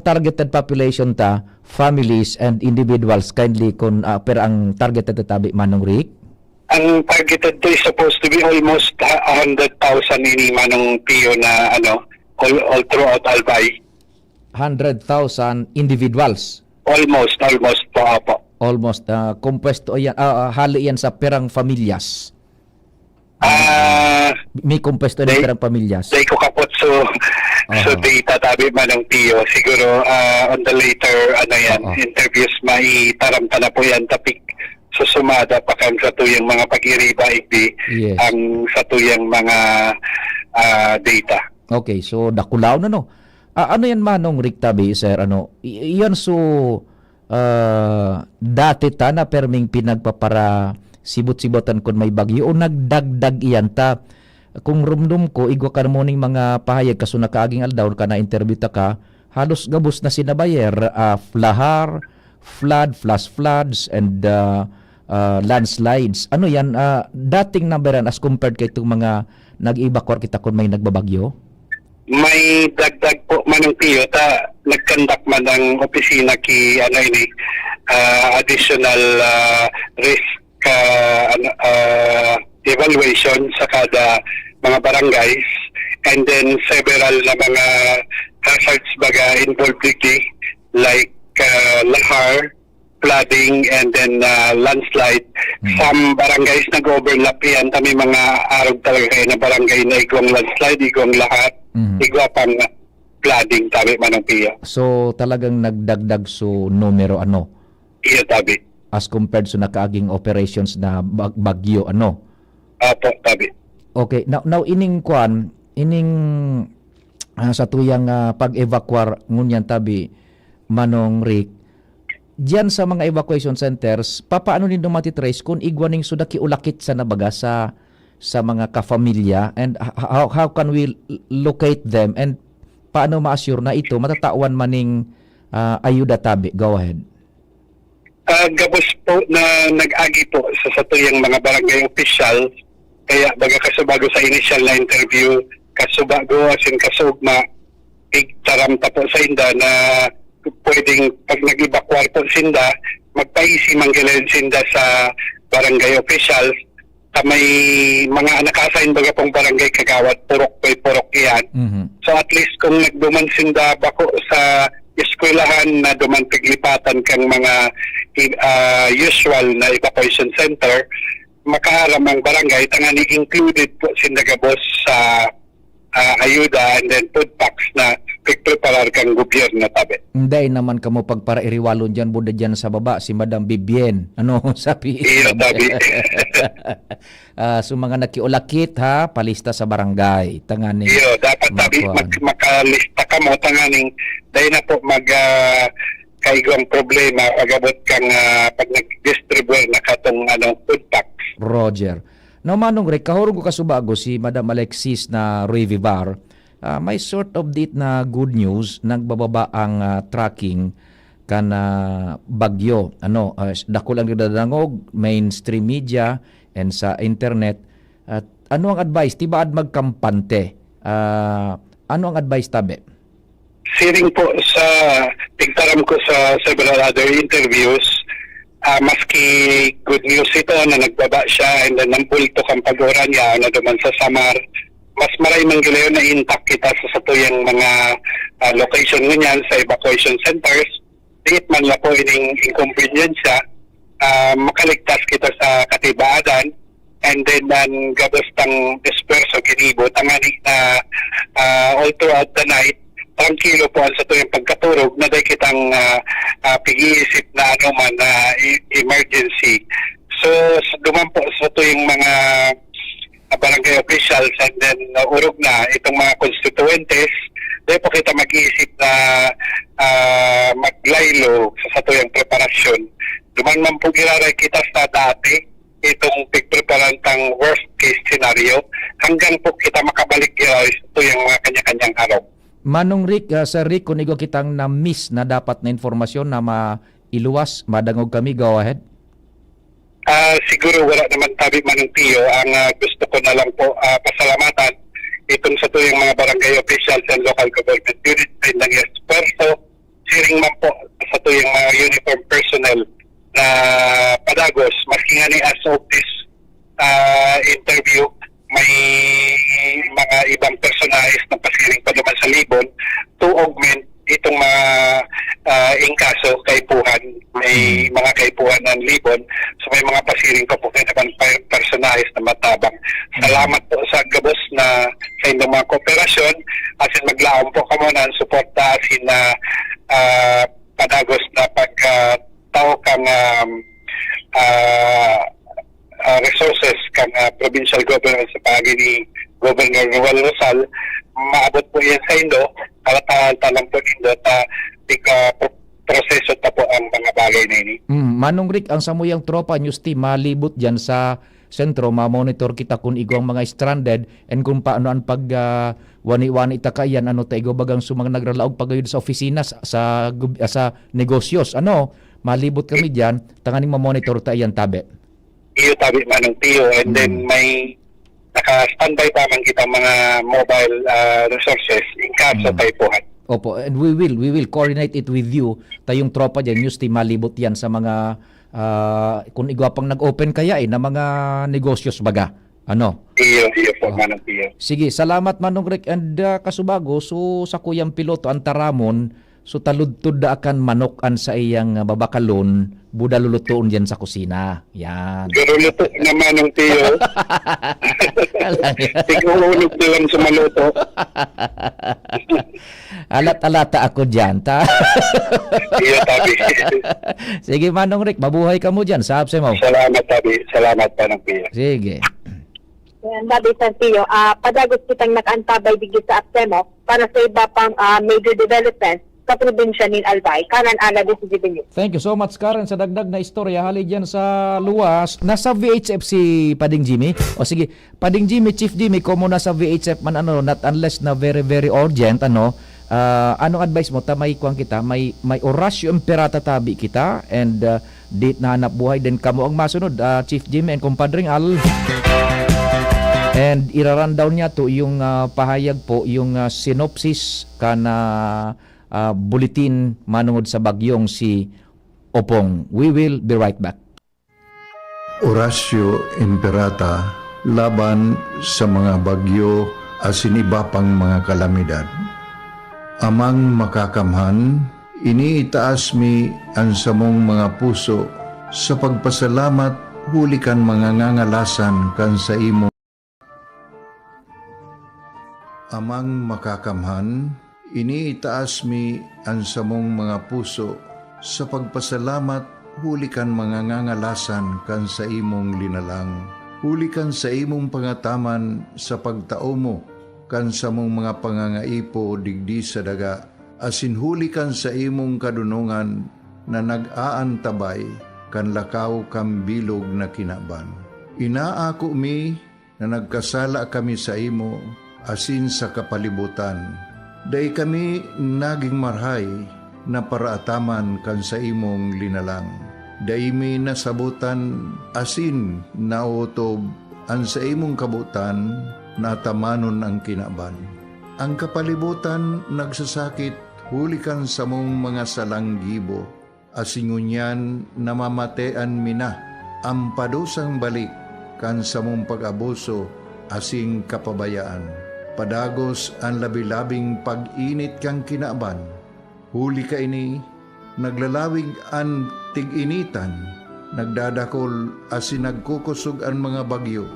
targeted population ta, families and individuals, kindly kun pira ang targeted tabi Manong Rick. Ang targeted to is supposed to be almost 100,000 ini Manong Pio na all throughout Albay. 100,000 individuals. Almost po apo. Almost compuesto yan hali yan sa perang pamilyas. May compuesto ng perang pamilyas. Day ko kapot so data tabi Manong Pio. Siguro on the later interviews maitaramta na po yan tapik susumada pa kang sa tuyang mga pag-iriba Yes. ang sa tuyang mga data. Okay, so dakulaw na no. Ano yan Manong Rick tabi sir iyan so dati ta na perming pinagpapara sibot-sibotan kun may bagyo o nagdagdag iyan ta kung rumdum ko igwa ka mo ning mga pahayag kaso nakaaging aldaw ka na interview ta ka halos gabos na sinabayer lahar, flash floods and landslides. Ano yan dating numberan as compared kay itong mga nag-evacuate kita kung may nagbabagyo? May dagdag po Manong Pio ta nagkandak man ang opisina ki additional risk evaluation sa kada mga barangays, and then several na mga hazards baga involved like lahar, flooding, and then landslide. Some barangays nag-overlap yan. Kami mga arog talaga kayo na barangay na igwang landslide, igwang lahat, igwa pang flooding, tabi Manong Pio. So talagang nagdagdag so numero Iya tabi. as compared sa nakaaging operations na bagyo Apo, tabi. Okay, now ining sa tuyang pag-evacuar ngunyan tabi Manong Rick, diyan sa mga evacuation centers, papaano nindo matitrace kung igwaning suda kiulakit sa nabaga sa mga kafamilya, and how can we locate them, and paano ma-assure na ito matatawan maning ayuda tabi? Go ahead. Gabos po na nag-agi po sa satuyang mga barangay official, kaya baga kasubago sa initial na interview, kasubago asin kasugma, igtaram ta po sa inda na pwedeng pag nag-evacuate po sinda, magpaisi manggilayan sinda sa barangay officials, may mga naka-assign baga pong barangay kagawad, purok iyan. So at least kung nagduman sinda bako sa eskwelahan na duman piglipatan kang mga usual na evacuation center, makaaram ang barangay tangani included po sindagabos sa ayuda and then food packs na pigpreparar kang gobyerno tabi. Hindi naman kamo pagpara iriwalon dyan, buda dyan sa baba, si Madam Bibien. Ano sabi? Iyo tabi. So mga nakiulakit ha, palista sa barangay. Tangani. Iyo, dapat tabi makalista ka mo tanganing dahil na po kaigong problema pagabot kang pag nag-distribute na katong food packs. Roger. Now manong rek, kahurong ko kasubago si Madam Alexis na Rui Vivar, may sort of date na good news, nagbababa ang tracking kana bagyo. Dako lang dadangog, mainstream media and sa internet. At ano ang advice? Tibaad magkampante? Ano ang advice tabi? Siring po sa tigtaram ko sa several other interviews, maski good news ito na nagbaba siya and then nampulto kang pag-ura niya na duman sa Samar, mas maray man gilayo na intact kita sa satuyang mga location ngunyan sa evacuation centers. Diit man la po ining inconvenience siya, makaligtas kita sa katibaadan, and then ang gabastang esperso kinibo tangani na all throughout the night tranquilo po ang sa tuyong pagkaturog na dahil kitang pag-iisip na man na emergency. So duman po sa tuyong mga barangay officials and then urog na itong mga constituentes, dahil po kita mag-iisip na maglaylo sa tuyong preparasyon. Duman man po giraray kita sa dati itong pigpreparan tang worst case scenario hanggang po kita makabalik giraray sa tuyong mga kanya-kanyang araw. Manong Rick, Sir Rick, kung igo kitang na-miss na dapat na informasyon na mailuwas, madangog kami, go ahead. Siguro wala naman tabi manong Tiyo. Ang gusto ko na lang po pasalamatan itong sa tuyong mga barangay officials and local government units and ng esperto, siring man po sa tuyong mga uniform personnel na padagos, maski nga ni as of this interview, may mga ibang personahes na pasiring pa naman sa Libon to augment itong mga inkaso, kaipuhan. May mga kaipuhan ng Libon, so may mga pasiring pa po kayo naman personahes na matabang. Salamat po sa gabos na sa inyong mga kooperasyon, asin maglaom po kamo na suporta asin na padagos na pagtao kang resources kang provincial government sa pagi ni Governor Noel Rosal, maabot po yan sa Indo, kalatahan po Indo, proseso ta po ang mga bagay na ini. Manong Rick, ang samuyang tropa news team malibot dyan sa sentro, ma-monitor kita kung igo ang mga stranded and kung paano ang pag wani-wani takayan, taigo bagang sumang nagralaog pagayod sa opisina sa negosyos. Malibot kami dyan, tanganing ma-monitor tayan tabi. Iyo tabi manong Tiyo, and then may naka-standby pa man kita mga mobile resources in case of kaipuhan. Opo, and we will coordinate it with you. Tayong tropa dyan, news team, malibot yan sa mga kung igwapang nag-open kaya na mga negosyos baga. Iyo po manong Tiyo. Sige, salamat Manong Rick, and kasubago, so sa kuyang piloto ang taramon, so taludtod da akan manokan sa iyang babakalon, buda lulutuon diyan sa kusina. Yan. Pero luto naman ng Tiyo. Tigulog na lang sa maluto. Alat-alata ako dyan, ta? Iyo tabi. Sige Manong Rick, mabuhay ka mo dyan sa hapse mo. Salamat tabi. Salamat pa ng Tiyo. Sige. Yan, Babi Santillo, padagos kitang nakaantabay digit sa Apsemo para sa iba pang major development sa probinsya ni Albay. Kanan ana di si Jibilyo. Thank you so much, Karen, sa dagdag na istorya. Hali dyan sa luwas. Nasa VHF si Pading Jimmy. O sige, Pading Jimmy, Chief Jimmy, kung mo nasa VHF man, not unless na very, very urgent, anong advice mo? May kuwang kita, may orasyo imperata tabi kita, and date na hanap buhay din kamo ang masunod, Chief Jimmy and Compadring Al. And ira-rundown niya to yung pahayag po, yung synopsis kana bulletin manungod sa bagyong si Opong. We will be right back. Orasyo Imperata laban sa mga bagyo asin iba pang mga kalamidad. Amang makakamhan, iniitaas mi ang samong mga puso sa pagpasalamat huli kan mga ngangalasan kan sa imo. Amang makakamhan, iniitaas mi ang samong mga puso sa pagpasalamat huli kan mga ngangalasan kan sa imong linalang. Huli kan sa imong pangataman sa pagtao mo kan sa mong mga pangangaipo digdi sa daga. Asin huli kan sa imong kadunungan na nag-aantabay kan lakaw kam bilog na kinaban. Inaako mi na nagkasala kami sa imo asin sa kapalibutan. Day kami naging marhay na paraataman kan sa imong linalang. Day mi nasabutan asin nautob ang sa imong kabutan na tamanon ang kinaban. Ang kapalibutan nagsasakit hulikan sa mong mga salanggibo. Asingunyan namamatean mina ang padusang balik kan sa mong pag-abuso asing kapabayaan. Padagos ang labi-labing pag-init kang kinaban. Huli ka ini, naglalawig ang tig-initan, nagdadakol asin nagkukusog ang mga bagyo.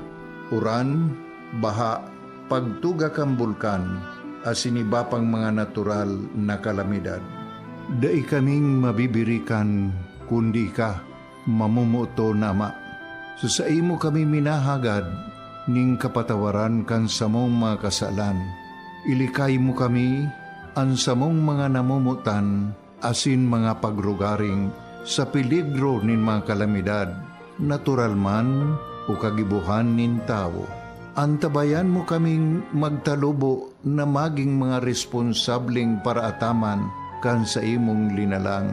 Uran, baha, pagtuga kang bulkan, asin iba pang mga natural na kalamidad. Dai kaming mabibirikan, kundi ka, mamumuto nama. Sa imo kami minahagad, ning kapatawaran kan samong mga kasalan. Ilikay mo kami, ang samong mga namumutan, asin mga pagrugaring, sa peligro nin mga kalamidad, natural man o kagibuhan nin tao. Antabayan mo kaming magtalubo na maging mga responsableng paraataman kan sa imong linalang,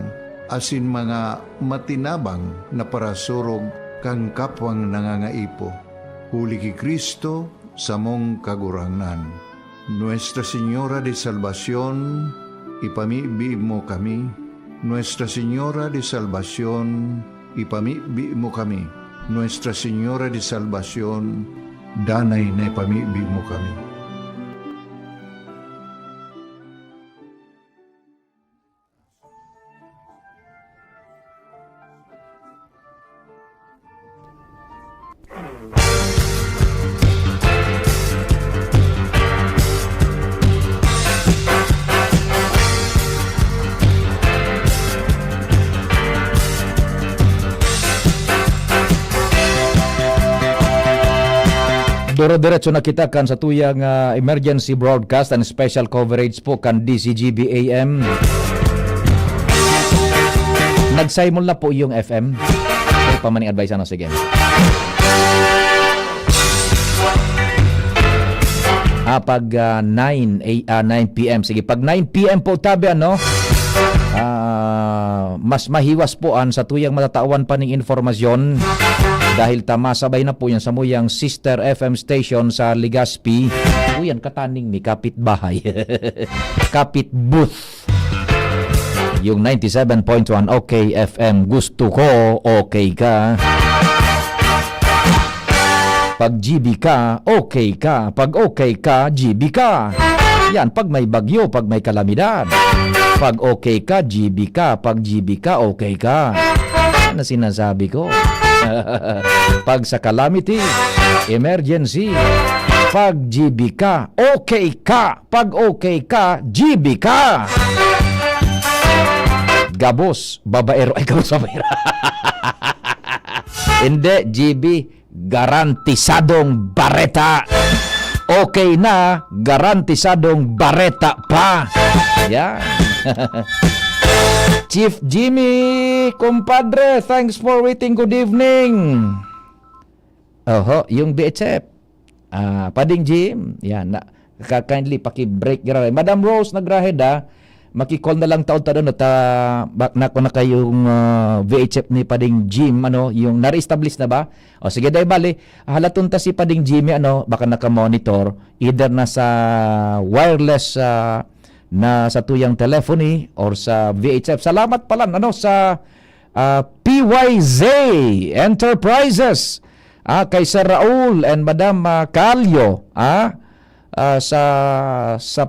asin mga matinabang na parasurog kang kapwang nangangaipo. Huli ki Kristo sa mong kaguranan. Nuestra Señora de Salvación, ipamibi mo kami. Nuestra Señora de Salvación, ipamibi mo kami. Nuestra Señora de Salvación, danay na ipamibi mo kami. Duro-diretso na kita kan sa tuyang emergency broadcast and special coverage po kan DCGB AM. Nagsaymol na po yung FM. Ay, pamaning advice ano, sige. Pag 9 p.m. Sige, pag 9 p.m. po tabi ano, mas mahiwas po an sa tuyang matatawan pa ning informasyon dahil tamasabay na po yan sa muyang sister FM station sa Legazpi. O yan, kataning mi kapit bahay. Kapit booth. Yung 97.1 OK FM. Gusto ko, okay ka. Pag GB ka, okay ka. Pag okay ka, GB ka. Yan, pag may bagyo, pag may kalamidad. Pag okay ka, GB ka. Pag GB ka, okay ka. Yan na sinasabi ko. Pag sa calamity, emergency, pag GB ka, okay ka. Pag okay ka, GB ka. Gabos, babaero. Ay, gabos, babaero. Hindi, GB, garantisadong bareta. Okay na, garantisadong bareta pa. Yan. Chief Jimmy, compadre, thanks for waiting. Good evening. Oho, yung BHF. Pading Jim. Yan, kindly paki-break gira. Madam Rose nagrahed maki-call na lang taon-taon na ko na kayong VHF ni Pading Jim, yung na-establish na ba? O sige, dahil bali, halaton ta si Pading Jimmy, baka naka-monitor, either na sa wireless na sa tuyang telephony or sa VHF. Salamat pala sa PYZ Enterprises, kay Sir Raul and Madam Calio, sa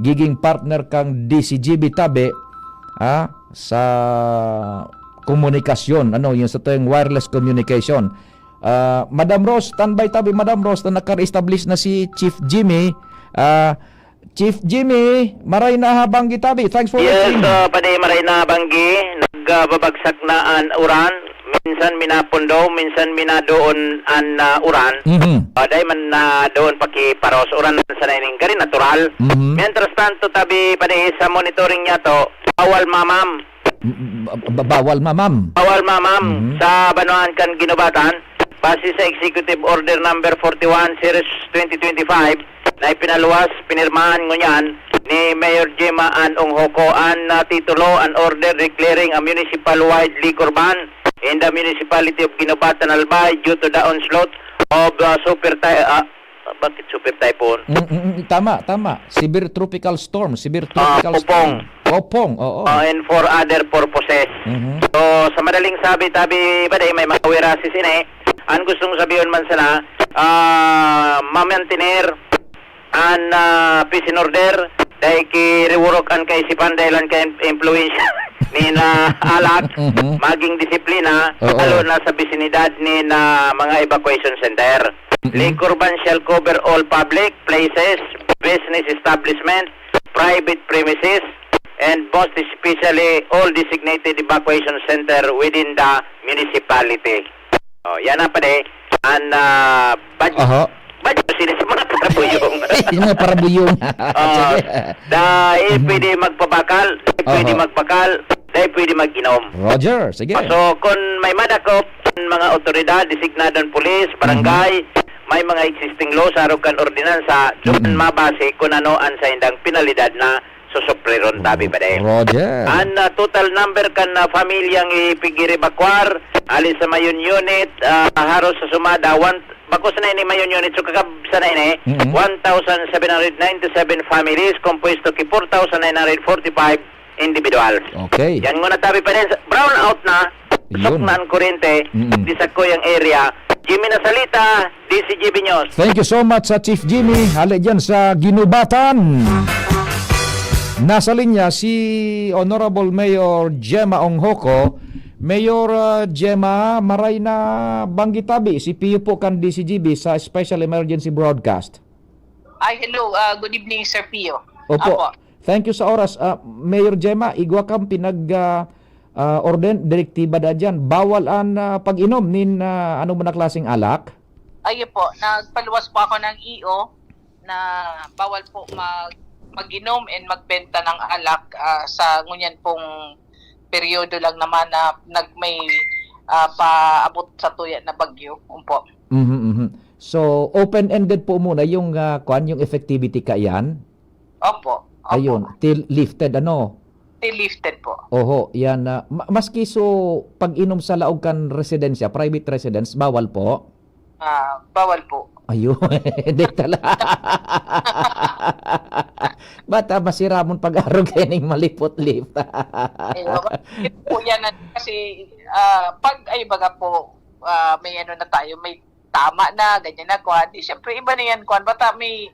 giging partner kang DCGB Tabi, sa komunikasyon, yung sa tuyang wireless communication. Madam Rose, standby Tabi, Madam Rose, na naka-establish na si Chief Jimmy. Chief Jimmy, maray na habang gitabi. Thanks for waiting. Yes, paday maray na banggi. Nagbabagsak na an uran. Minsan minapundo, minsan minadoon an uran. Paday man na doon pakiparos. Uran sa naining garin, natural. Mientras tanto, tabi paday sa monitoring niya to, bawal mamam. Bawal mamam. Bawal mamam sa Banuan kan Ginubatan. Base sa Executive Order Number 41 Series 2025 na ipinaluwas, pinirmahan ngunyan ni Mayor Gemma Ann Onghoko an titulo an order declaring a municipal-wide liquor ban in the municipality of Ginubatan, Albay due to the onslaught of super typhoon? Tama. Severe tropical storm, Popong. Popong, oo. And for other purposes. So, sa madaling sabi, tabi ba may mga wirasis ang gustong sabihin man sana, ma-maintainer an peace and order dahil ki-rework ang kaisipan dahil ang ka-influence ni na alak, maging disiplina, lalo na sa bisinidad ni na mga evacuation center. Liquor ban shall cover all public places, business establishment, private premises, and most especially all designated evacuation center within the municipality. Yan na pa budget sila sa mga parabuyong. Yung mga parabuyong. Dahil pwede magpabakal, pwede magpakal, dahil pwede mag-inom. Roger, sige. So, kung may madakop, mga otoridad, designadong pulis, barangay, may mga existing laws, arugan ordinansa, doon mabase kung ano ang sa indang penalidad na susupriron tabi ba dahil. Roger. Ang total number kan na pamilyang ipigiribakwar, alis sa mayon unit, haros sa sumada, bakos na ini mayon unit, so kakabsa na ini, 1,797 families, composed to 4,945 individuals. Okay. Yan muna tabi pa rin, brown out na, sok na ang kurente, di sa koyang area. Jimmy Nasalita, DCGB News. Thank you so much sa Chief Jimmy. Hali dyan sa Ginubatan. Nasa linya si Honorable Mayor Gemma Onghoko. Mayor Gemma, maray na banggitabi si Pio po kan DCGB sa Special Emergency Broadcast. Hello. Good evening, Sir Pio. Opo. Thank you sa oras. Mayor Gemma, igwa kang direktiba da dyan. Bawal ang pag-inom nin ano mo na klaseng alak? Ayun po, nagpaluwas po ako ng EO na bawal po mag-inom and magbenta ng alak sa ngunyan pong peryodo lang naman na may paabot sa tuya na bagyo. Po. So, open-ended po muna yung yung effectivity kayan? Opo. Ayun, till lifted Till lifted po. Oho, yan. Maski so, pag-inom sa laog kan residensya, private residence, bawal po? Bawal po. Ayun, hindi talaga. Bata masiramon pag-arog kaning malipot-lift. Po yan kasi pag baga po may ano na tayo, may tama na, ganyan na kuhan. Di syempre iba na yan kuhan. Bata may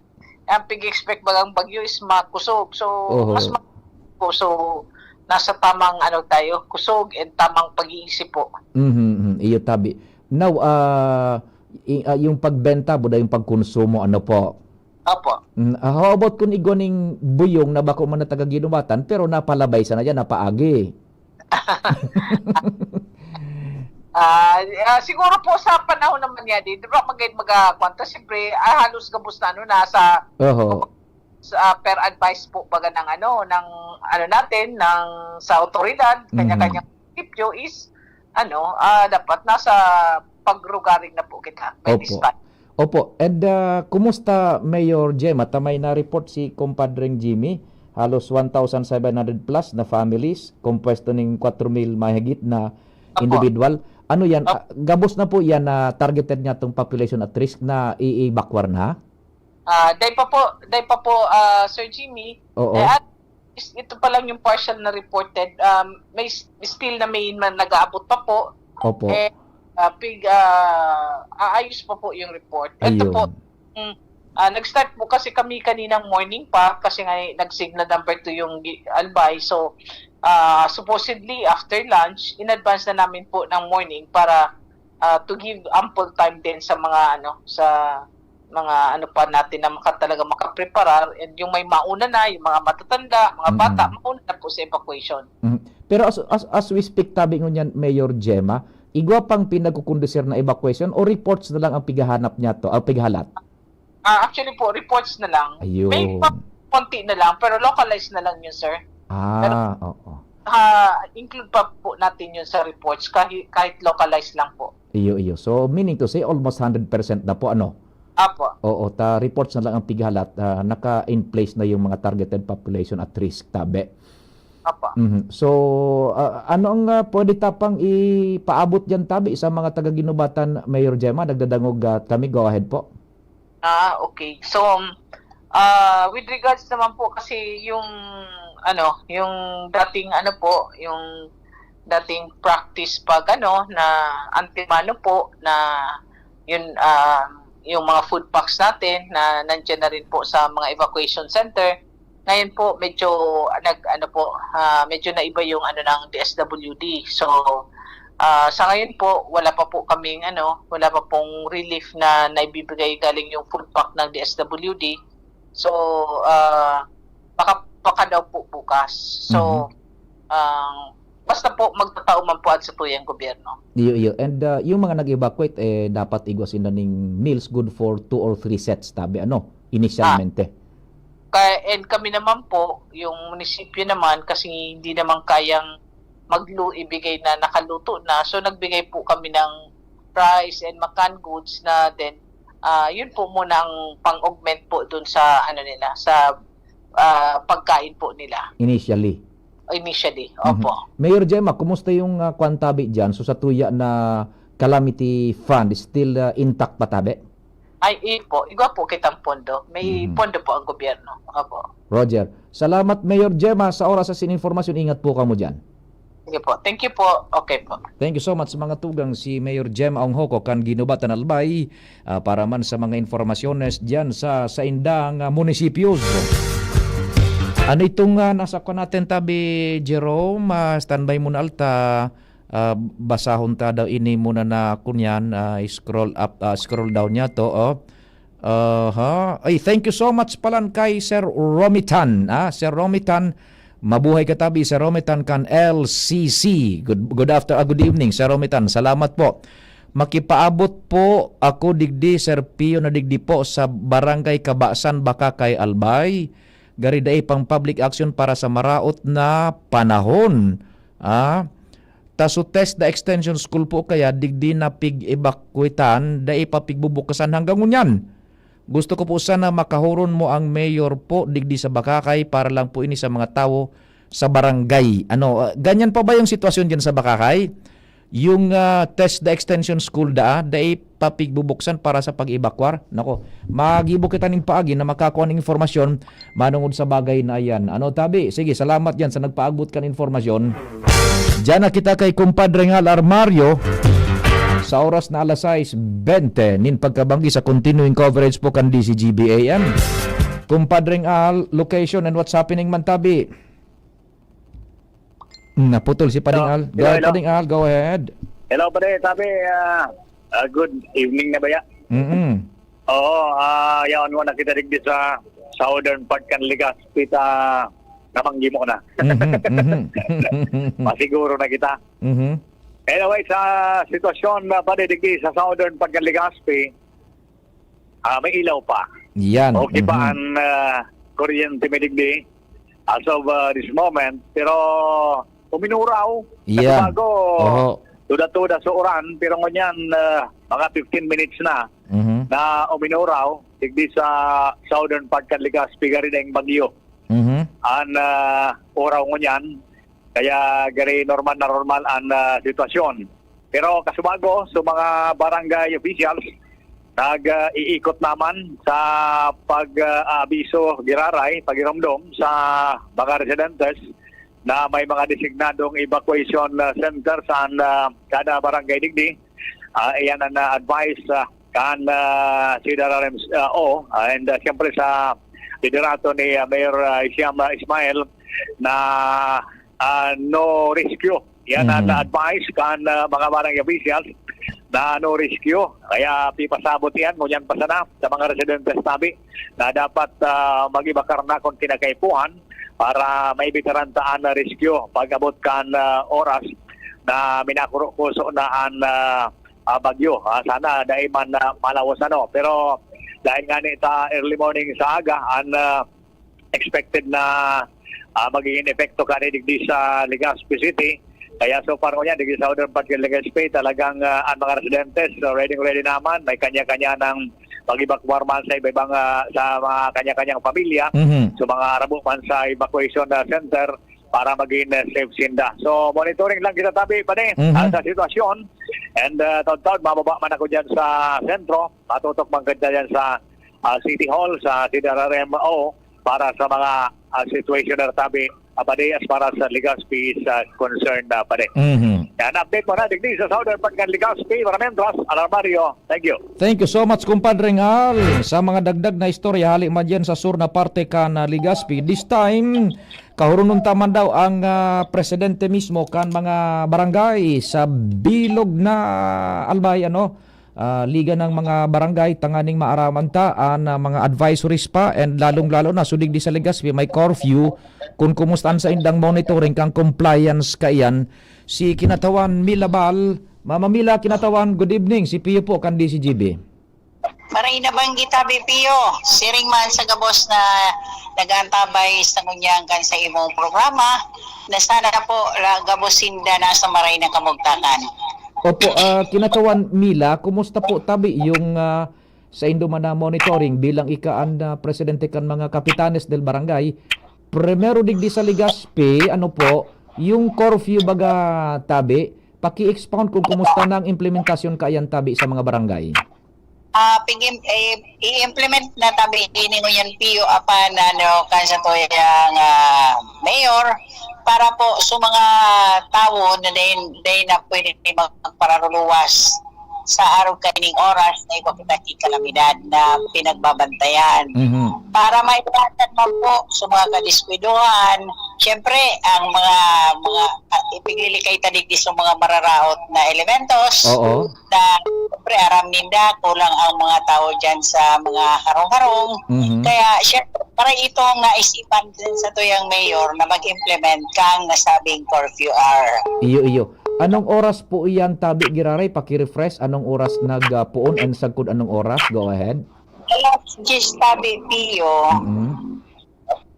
pig-expect bagang bagyo is makusog. So, mas makusog. So, nasa tamang tayo, kusog and tamang pag-iisip po. Iyo tabi. Now, yung pagbenta, buda yung pagkonsumo, po? Opo. How about kung igoning buyong na bako man na taga-Ginubatan, pero napalabay sa na dyan, napaagi? Siguro po sa panahon naman yan, di ba mag-kwanta, siyempre, halos gabos na nasa per advice po baga ng natin ng sa otoridad kanya-kanyang munisipyo is dapat nasa pagrugaring na po kita by this Opo. time. Opo. And kumusta Mayor Gemma? Tamay na report si kumpadreng Jimmy. Halos 1,700 plus na families, compuesto ng 4,000 mahigit na Opo. individual. Ano yan? Gabos na po yan na targeted niya itong population at risk na i-backward na? Day pa po Sir Jimmy. Oo. At ito pa lang yung partial na reported. May still na may nag-aabot pa po. Opo. Aayos pa po yung report. Ito po, nag-start po kasi kami kaninang morning pa kasi nga nag-signal number 2 yung Albay. So, supposedly after lunch, in advance na namin po ng morning para to give ample time din sa mga pa natin na talaga makapreparar, and yung may mauna na, yung mga matatanda, mga bata, mauna na po sa evacuation. Pero as we speak, tabi ngunyan Mayor Gemma, igwa pang pinagkukondusir na evacuation o reports na lang ang pigahanap niya to, pigahalat? Actually po, reports na lang. Ayun. May konti na lang, pero localized na lang yun, sir. Oo. Include pa po natin yun sa reports kahit localized lang po. Iyo. So, meaning to say, almost 100% na po, ano? Apo. Oo, reports na lang ang pigahalat, naka-in place na yung mga targeted population at risk, tabi. Apo. So, ano ang pwede tapang ipaabot dyan, tabi, sa mga taga-Ginubatan, Mayor Gemma? Nagdadangog kami, go ahead po. Okay. So, with regards naman po kasi yung dating practice pag na antimano po na yun yung mga food packs natin na nandiyan na rin po sa mga evacuation center. Ngayon po medyo medyo naiba yung ng DSWD. So sa ngayon po wala pa pong relief na naibibigay galing yung food pack ng DSWD. So baka daw po bukas. So basta po magtatauman po at sa po yung gobyerno. Iyo. And yung mga nag-evacuate, dapat igwasin na ng meals good for 2 or 3 sets, tabi, initialmente. And kami naman po, yung munisipyo naman, kasi hindi naman kayang ibigay na nakaluto na. So, nagbigay po kami ng rice and makan goods na then, yun po muna ang pang-augment po dun sa, sa pagkain po nila. Initially, opo. Mayor Gemma, kumusta yung kwantabi dyan? So sa tuya na calamity fund, still intact pa, tabi? Po. Igwa po kitang pondo. May pondo po ang gobyerno. Opo. Roger. Salamat, Mayor Gemma, sa oras sa sininformasyon. Ingat po ka mo dyan. Sige po. Thank you po. Okay po. Thank you so much mga tugang si Mayor Gemma Onghoko kan Ginubatan Albay para man sa mga informasyones dyan sa indang munisipios. Ano itong nasa ko natin, tabi, Jerome? Standby muna alta. Basahon ta daw ini muna na kunyan. Scroll up, scroll down niya to. Ay, thank you so much palan kay Sir Romitan. Sir Romitan, mabuhay ka, tabi, Sir Romitan kan LCC. Good evening, Sir Romitan. Salamat po. Makipaabot po ako digdi, Sir Pio, na digdi po sa Barangay Kabasan, Bakakay, Albay. Gariday pang public action para sa maraot na panahon. Taso test the extension school po kaya digdi na pig-evacuitan da ipapigbubukasan hanggang ngunyan. Gusto ko po sana makahuron mo ang mayor po digdi sa Bakakay para lang po ini sa mga tao sa barangay. Ganyan pa ba yung sitwasyon dyan sa Bakakay? Yung test the extension school da ipapigbubuksan para sa pag-evacuar. Nako, magibo kita ning paagi na makakuha ng informasyon manungod sa bagay na yan. Tabi? Sige, salamat yan sa nagpaagbot kan informasyon. Diyan na kita kay kumpadre nga Armario sa oras na alas 6:20 nin pagkabanggi sa continuing coverage po kan DCGBAM. Kumpadre Al, location and what's happening man, tabi? Naputol si Pading Al. Go ahead, Pading Al. Go ahead. Hello, pare. Sabi, good evening na ba ya? Oo, yaon mo na kita digdi sa southern part kan Legazpi ta napanggi mo na. Masiguro na kita. Anyway, sa sitwasyon na pare digdi sa southern part kan Legazpi, may ilaw pa. Yan. Okay pa ang kuryente midigdi as of this moment. Pero uminuraw. Yeah. Bago, Oo. tuda-tuda sa uran. Pero ngunyan, mga 15 minutes na Mhm. na uminuraw. Digdi sa southern part kan Legazpi gari dayong bagyo. Mhm. An oraw ngunyan. Kaya gari normal ang sitwasyon. Pero kasubago sa mga barangay officials, nag-iikot naman sa pag-abiso giraray, pagiramdom sa mga residentes na may mga designadong evacuation center sa kada barangay digdi. Iyan ang advice kan CDRRMO and siyempre sa liderato ni Mayor Isiam Ismail na no rescue. Yan ang advice kan mga barangay officials na no rescue. Kaya pipasabot yan, ngunyan pa sana sa mga residentes tabi na dapat mag-ibakar na kung kinakaipuan para maibitaran taan na rescue pag-abot kan oras na minakuro ko so naan bagyo. Sana dahil man malawas pero dahil nga nita early morning sa aga expected na magiging epekto kanidigdi sa Legazpi City. Kaya so far ngunyan, digdi sa southern part ng Legazpi, talagang ang mga residentes ready naman. May kanya-kanya ng pag-evacuar man sa iba-ibang sa mga kanya-kanyang pamilya. Mhm. So mga arabo man sa evacuation center para maging safe sinda. So monitoring lang kita tabi pa din sa sitwasyon. And taon-taon, mababa man ako dyan sa sentro. Matutok man ka dyan sa City Hall, sa CDRRMO para sa mga situation na tabi apade as para sa Legazpi is concerned apade. Mhm. Yan, update mo na digdi sa southern part ng Legazpi. Maramendras, Alarmario. Thank you. Thank you so much, kumpadre Al. Sa mga dagdag na istorya, hali man dyan sa sur na parte ka na Legazpi. This time, kahurunong taman daw ang presidente mismo kan mga barangay sa bilog na albay, liga ng mga barangay, tanganing maaraman ta ang mga advisories pa and lalong-lalo na sudig di sa Legazpi, may curfew. Kung kumustaan sa indang monitoring kang compliance kayan, si Kinatawan Milabal. Mama Mila, Kinatawan, good evening. Si Pio po, kan DCGB. Maray na bang kita, Pio? Siring man sa gabos na nagantabay sa ngunyang kan sa imong programa, na sana po gabosinda na sa maray na kamugtakan. Opo, Kinatawan Mila, kumusta po tabi yung sa Indoman na monitoring bilang ikaan na presidente kan mga kapitanes del barangay? Primero digdi sa Legazpi, yung curfew baga tabi, paki-expound kung kumusta na ang implementasyon kayan tabi sa mga barangay. I-implement na tabi ini mo yan Pio apan kan sa toyang mayor para po sa mga tao na day na pwede magpararuluwas sa araw kaining oras na ipapitaki kalamidad na pinagbabantayan. Para maiwasan man po sa mga kadiskuiduhan, siyempre ang mga ipiglilikay tadig sa mga mararaot na elementos. Oo. Na siyempre aram ninda kulang ang mga tao dyan sa mga harong-harong. Kaya siyempre para itong naisipan din sa tuyang mayor na mag-implement kang nasabing curfew hour. Iyo. Anong oras po iyan tabi giraray? Paki-refresh anong oras nagpuon and sagkod anong oras? Go ahead. Alas 10 tabi Pio.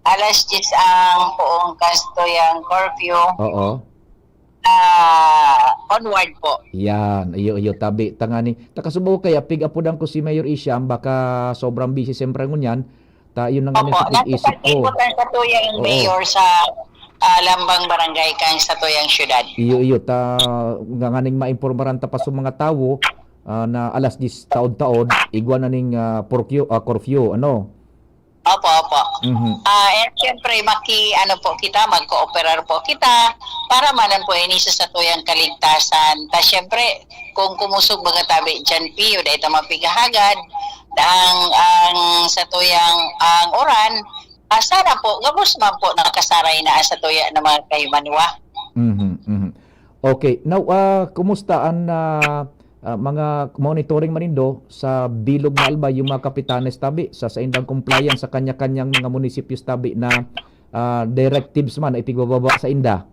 Alas 10 ang poong kastoyang curfew. Oo. Onward po. Yan, iyo tabi tangani. Takasubo kaya pig-apudang ko si Mayor Isiam baka sobrang busy siyempre ngunyan. Ta yun ang Opo, sa isip ko. sa tuyang mayor sa Lambang Barangay kan sa tuyang syudad. Iyo ta nganing maimpormaran ta pa sa mga tawo na alas 10 taon-taon igwa na ning curfew Opo. And siyempre magkooperar po kita para manan po ini sa tuyang kaligtasan. Ta siyempre kung kumusog mga tabi dyan Pio dahil ta mapigahagad ang sa tuyang ang oran. Sana po, gabos man po nakasaray na sa tuya ng mga kayumanwa. Okay. Now, kumusta ang mga monitoring manindo sa bilog na albay yung mga kapitanes tabi sa indang compliance sa kanya-kanyang mga munisipios tabi na directives man ay ipigbababa sa inda?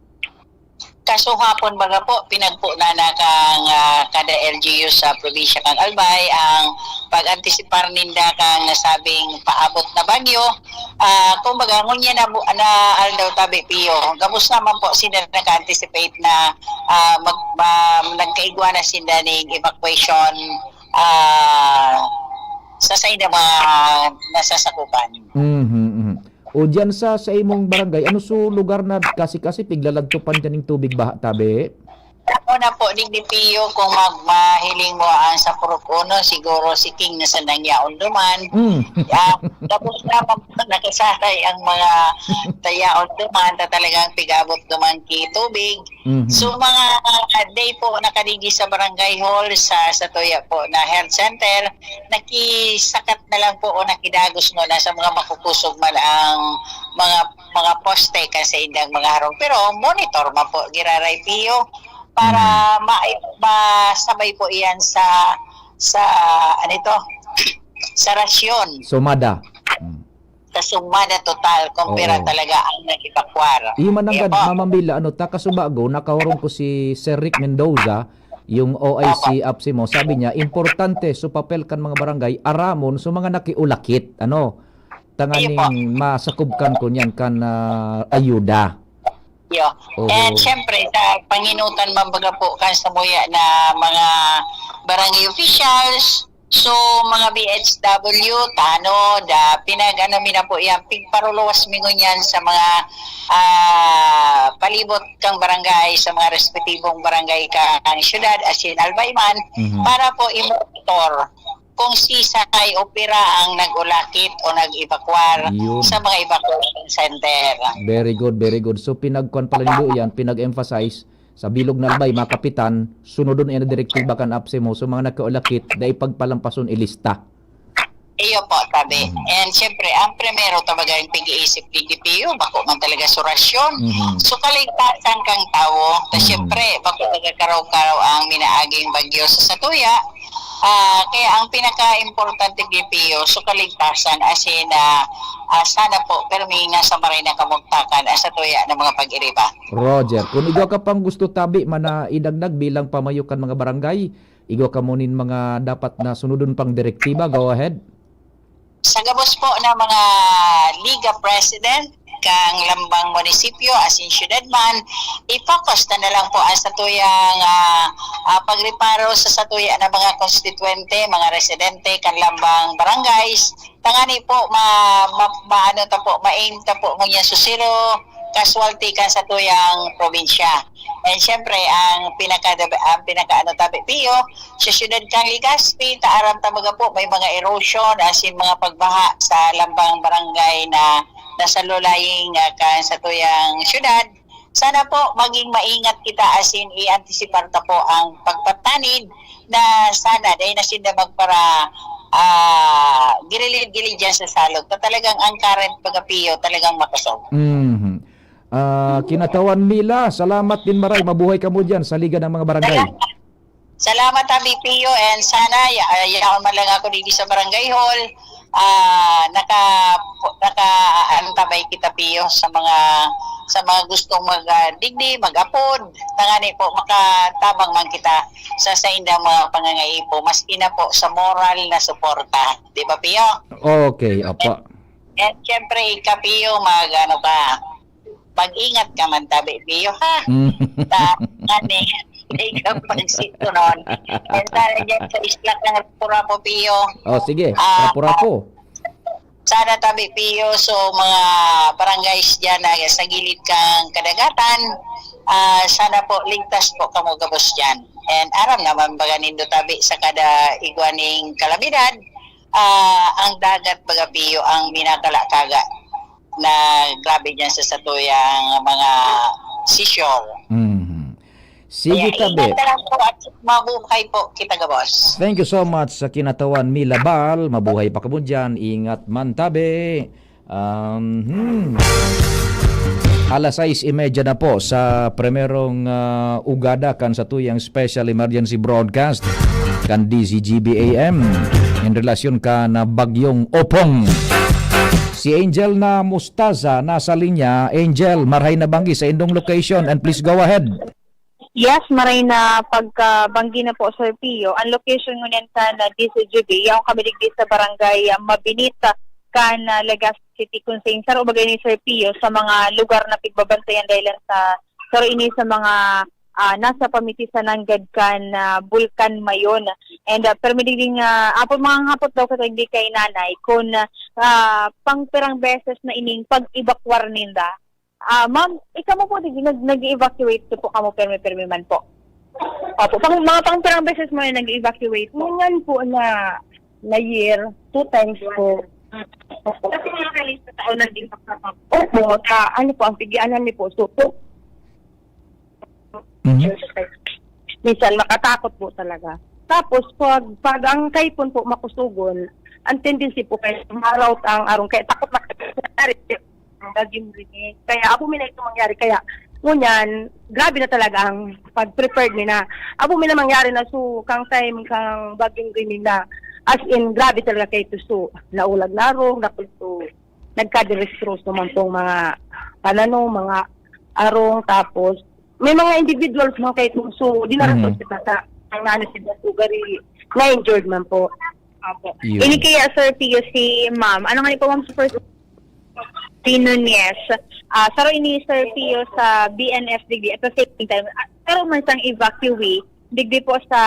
kaso hapon baga po pinagpo na kang kada LGU sa probinsya kang Albay ang pag-antisipar ninda kang nasabing paabot na bagyo. Kumbaga ngunya na aldaw tabi piyo. Gabos naman po sila naka-anticipate na nagkaigwa na sila ng evacuation sa mga nasasakupan. O dyan sa imong barangay, ano so lugar na kasi piglalagtupan dyan ng tubig baha tabi? Ako na po, digdipiyo kung mahiling mo ang sa Purok Uno, siguro si King na sa nangyaon duman. Tapos naman nakasakay ang mga tayaon duman na talagang pigabot duman ki tubig. So mga day po nakadigi sa barangay hall sa Tuya po na health center, nakisakat na lang po o nakidagos mo na sa mga makukusog man ang mga poste kasi indang mga harong. Pero monitor man po, giraray piyo para masabay po iyan sa sa rasyon. Sumada. Sa sumada total kumpara talaga ang nakipakwar. Mananggad mamambila ta kasubago nakahurong ko si Sir Rick Mendoza yung OIC APSI mo, sabi niya importante so papel kan mga barangay aramon so mga nakiulakit tanganing masakubkan ko niyan kan ayuda. And syempre sa panginutan mambaga po kan sa muya na mga barangay officials, so mga BHW tano da pinagano mina po yan pigparuluwas mingon yan sa mga palibot kang barangay sa mga respetibong barangay kang syudad asin Albayman para po i-monitor kung sisakay opera ang nag-ulakit o nag-evacuar sa mga evacuation center. Very good, very good. So pinagkuan pala niyo yan, pinag-emphasize sa bilog na Albay, mga kapitan, sunodon yan na direktiba kan APSI mo, so mga nagkaulakit, dahil pagpalampason ilista. Iyo po, tabi. And syempre, ang primero talaga yung pag-iisip ni DPU, bako man talaga surasyon. So kaligtasan kang tao, ta syempre, bako nagkaraw-karaw ang minaaging bagyo sa Satuya. Kaya ang pinaka-importante DPU, so kaligtasan asin sana po, pero may nasa maray na kamugtakan sa Tuya ng mga pag-iriba. Roger, kung igaw ka pang gusto tabi, mana idagdag bilang pamayukan mga barangay, igaw ka munin mga dapat na sunodon pang direktiba, go ahead. Sa gabos po ng mga Liga President kang lambang munisipyo asin syudad man, i-focus na lang po ang satuyang pagreparo sa satuya ng mga konstituente, mga residente kan lambang barangays. Tangani po ma-aim ta po ngunya sa zero casualty kan sa tuyang probinsya. And syempre ang pinaka tabi piyo sa syudad kang Legazpi taaram tamaga po may mga erosion asin mga pagbaha sa lambang barangay na nasa lulaying kan sa tuyang syudad. Sana po maging maingat kita asin i-antisipar ta po ang pagpatanid na sana dahil na sila magpara gilid-gilid dyan sa salog na talagang ang current pagapiyo talagang makasog. Kinatawan Mila, salamat din maray, mabuhay ka mo dyan sa Liga ng mga Barangay. Salamat Abi Pio, and sana yaon man lang ako dito sa Barangay Hall. Naka-antabay kita Pio sa mga gustong magdigdi, mag-apod. Tangani po makatabang man kita sa indang mga pangangaipo maski na po sa moral na suporta. Di ba Pio? Okay, apa. And syempre ka Pio mag-ingat ka man tabi Pio ha. Ikaw pagsito nun. And sana dyan sa islak ng Rapu-Rapu Pio. Oh sige, Rapu-Rapu. Sana tabi Pio, so mga barangays dyan na sa gilid kang kadagatan, sana po ligtas po kamo gabos dyan. And aram naman baga nindo tabi sa kada igwaning kalamidad, ang dagat baga Pio ang minakalakaga na grabe dyan sa satuyang mga seashore. Sige tabi. Mabuhay po kita gabos. Thank you so much sa kinatawan Mila Bal. Mabuhay pa ka mo dyan. Ingat man tabi. Alas 6:30 na po sa primerong ugada kan sa tuyang special emergency broadcast kan DZGB-AM in relasyon ka na bagyong Opong. Si Angel na Mustaza nasa linya. Angel, marhay na banggi sa indong location and please go ahead. Yes, maray na pagkabanggi na po, Sir Pio. Ang location ngunin sa na DCGB, yung kami digdi sa barangay Mabinita, kan Legazpi City, kung sa insaro bagay ni Sir Pio sa mga lugar na pigbabantayan dahil sa ini sa mga nasa pamitisan ng Gadkan Bulkan Mayon. And permiting apon mga hapot daw kasi hindi kay nanay kung pangpirang beses na ining pag-evacuar ninda. Ma'am, ikaw mo po nag-evacuate po kamo permi man po. Opo, mga pangpirang beses mo yung nag-evacuate po. Ngayon po na year, 2 times po. Kasi mga kalis sa taon nag-evacuate po. Opo, ano po, ang pigianan ni po. So, minsan makatakot po talaga. Tapos pag ang kaipon po makusugon, ang tendency po kaya marout ang arong kaya takot na ang gaging rin. Kaya ako mina ito mangyari kaya ngunyan, grabe na talaga ang pag-prepared nila. Ako mina mangyari na so kang time kang baging rin na as in grabe talaga kay to so naulag narong dapat to nagka-direstroos naman pong mga panano, mga arong tapos may mga individuals mga kay to so dinaratos kita sa ang nana si Batugari na injured man po. Apo. Ini kaya Sir Pio si Ma'am. Ano nga ni po Ma'am first Nunez. Saro ini Sir Pio sa BNF digdi at the same time. Pero man sang evacuee digdi po sa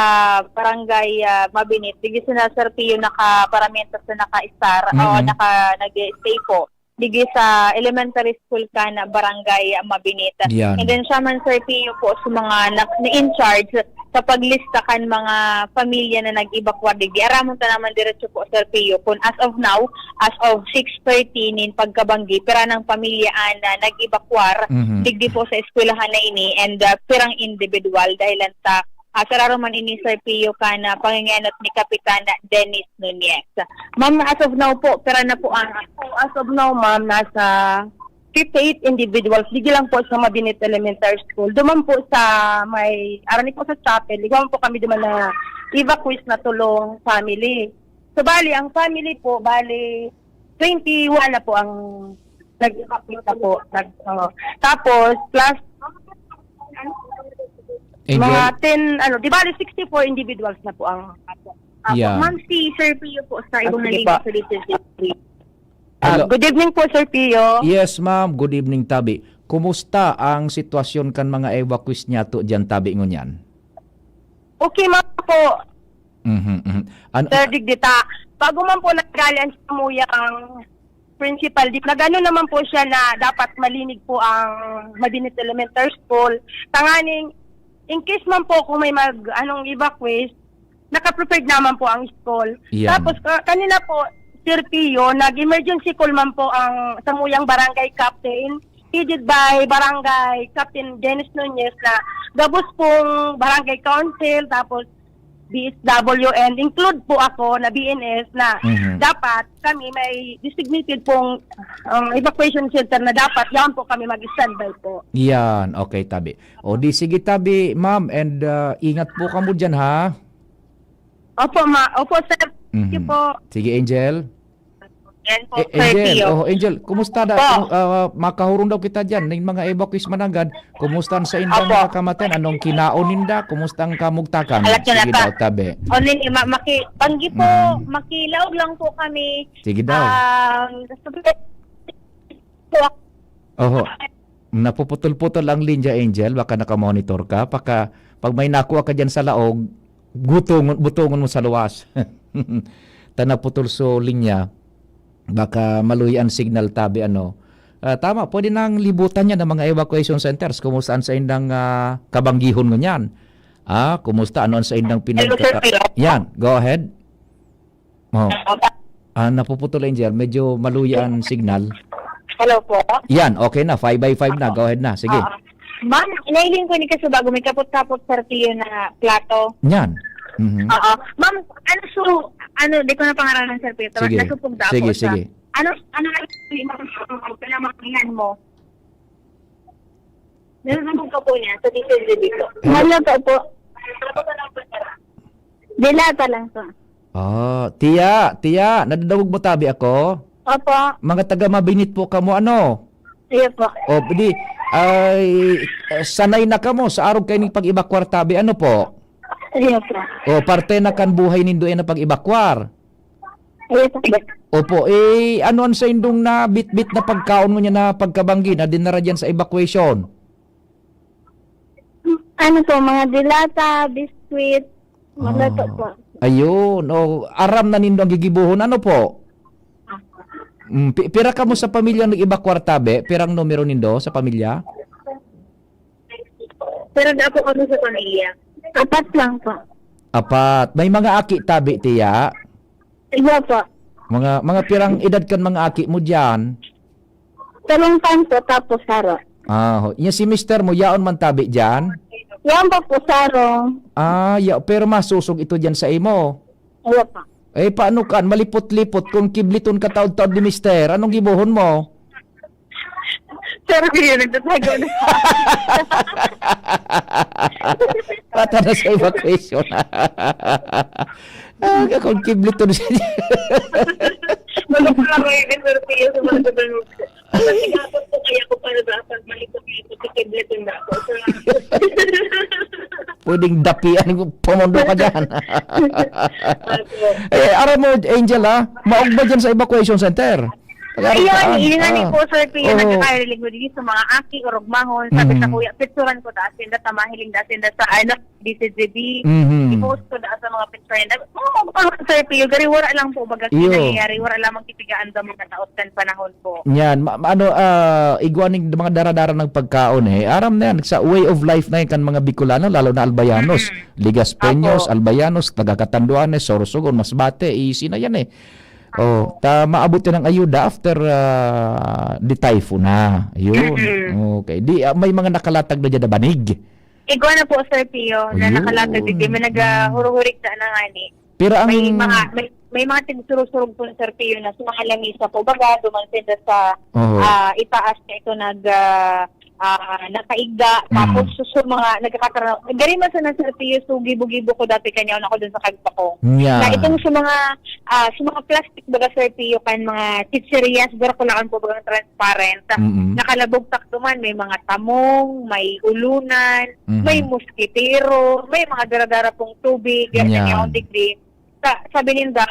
barangay Mabinit. Digdi sa Sir Pio naka-paramento sa naka-star o nag-stay po. Digdi sa elementary school ka na barangay Mabinit. Yan. And then siya man Sir Pio po sa mga na-in-charge sa paglista kan mga pamilya na nag-evacuate digdi. Aramon ta naman diretso po Sir Pio kung as of now, as of 6:30 nin pagkabanggi, pira ng pamilyaan na nag-evacuate digdi po sa eskwelahan na ini and pirang individual dahil sa sararo man ini Sir Pio ka na panginganot ni Kapitana Dennis Nunez. Ma'am, as of now po, pira na po ang As of now, ma'am, nasa 58 individuals. Digi lang po sa Mabinit Elementary School. Duman po sa may, arani po sa chapel. Ikaw po kami duman na evacuees na tulong family. So, bali, ang family po, 21 na po ang nag-evacuate na po. Tapos, plus, mga 10, di bali, 64 individuals na po ang Yeah. Ma'am, si Sir Pio po sa ibang Sige naligo po. sa DCGB. Hello. Good evening po, Sir Pio. Yes, ma'am. Good evening, Tabi. Kumusta ang sitwasyon kan mga evacuees niya to dyan, Tabi, ngunyan? Okay, ma'am po. Ano? Sir Digdita, bago man po nagkalian sa muyang principal, nagano naman po siya na dapat malinig po ang Mabinit Elementary School. Tanganing, in case man po kung may evacuate, naka-prepared naman po ang school. Yan. Tapos kanina po, Sir Pio, nag-emergency call man po ang samuyang barangay captain, headed by barangay Captain Dennis Nunez na gabos pong barangay council, tapos BSW and include po ako na BNS na dapat kami may designated pong evacuation center na dapat yan po kami mag-standby po. Yan. Okay, Tabi. O di sige, Tabi, ma'am. And ingat po ka mo dyan, ha? Opo, Opo, sir. Thank you po. Sige, Angel. Yan po, Sir Angel, Pio. Angel, kumusta da? Makahurong daw kita dyan. Ng mga evacuees managad. Kumusta sa indang Opo. kakamaten? Anong kinaon ninda? Kumusta ang kamugtakan? Alat nyo na Sige ka. daw, Tabi. Panggi po, makilaog lang po kami. Sige daw. Oho. Napuputol-putol ang linya, Angel. Baka nakamonitor ka. Pag may nakuha ka dyan sa laog, butungon mo sa luwas. Tanaputol so linya. Baka maluwi ang signal, Tabi, tama, pwede nang libutan niya ng mga evacuation centers. Kumusta sa indang kabanggihon mo niyan? Kumusta? Ano sa indang Yan, go ahead. Napuputol, Angel. Medyo maluwi ang signal. Hello po. Yan, okay na. 5x5 na. Go ahead na. Sige. Ma'am, inailing ko ni Kasubago, may kapot-kapot Sir Pio na plato. Yan. Ma'am, di ko na pangaralan Sir Pio. Sige. Nasupog na ako Sige, sa... sige. Ano pinamakingan mo? Nasupog ka po niya sa DCGB ko. Malata po. Dilata lang to. Tiya, nadadawag mo, Tabi, ako? Opo. Mga taga Mabinit po kamo, Iya po. O, di, ay, sanay na ka mo sa araw kayo ng pag-evacuar tabi. Ano po? Iya po. O, parte na kan buhay nindo na pag-evacuar. Iya po. Opo, ano ang sa indong na bit-bit na pagkaon mo niya na pagkabanggi na dinara dyan sa evacuation? Ano po, mga dilata, biskwit, mga lato po. Ayun, o, aram na nindo ang gigibuhon. Ano po? Pira ka mo sa pamilya nag-evacuar tabi? Pirang numero nindo sa pamilya? Pero na po kami sa pamilya. 4 lang po. 4. May mga aki tabi, tiya? Iya po. Mga pirang edad kan mga aki mo dyan? 3 pan po, tapos saro. Yung si mister mo, yaon man tabi dyan? Yan po po, saro. Pero masusog ito dyan sa imo. Iya po. Paano kan? Malipot-lipot kung kibliton ka taod-taod ni mister. Anong gibuhon mo? Pero yun, nagtatago na. Pata na sa evacuation. Kung kibliton siya. Malapala ko yung SRPO sa mga gabanong. Kasi kapag po kaya ko para dapat malipot-lipot sa kibleton na ako. Pwedeng dapian kung pumondo ka dyan. Aram mo, Angel, maog ba dyan sa evacuation center? Ayun, yun nga ni po, Sir Pio, nagkakarilig mo din sa mga aki o rugmahon. Sabi sa kuya, picturean ko da asinda, tamahiling da asinda sa DCGB. I-post ko da sa mga picturean. Sir Pio, gari wala lang po baga nangyayari. Wala lang magtipigaan da mga taot-kan panahon po. Yan, iguaning mga dara-dara ng pagkaon aram na yan, sa way of life na yan kan mga Bicolano, lalo na Albayanos. Ligas Peños, Albayanos, taga-Catanduanes, Sorsogon, Masbate, easy na yan maabot ng ayuda after the typhoon na. Ayun. Okay. May mga nakalatag na dyan na banig. Igwa na po, Sir Pio, na nakalatag din. May nag-huruhurik na nga ni. Pero ang... May mga tigsurog-surog po, Sir Pio, na sa mga lamisa po. Baga, dumansin sa itaas na ito nakaigda, tapos susur mga nagkakaroon. Gari man sa Sir Pio, so gibo-gibo ko dati kanya ako dun sa kagpa ko. Yeah. Na itong sa mga plastic baga, Sir Pio, kan mga chicherias, siguro ko lang po bagang transparent. Nakalabog-tak duman, may mga tamong, may ulunan, may muskitero, may mga dara-dara pong tubig, yung degree. Sabi ninda,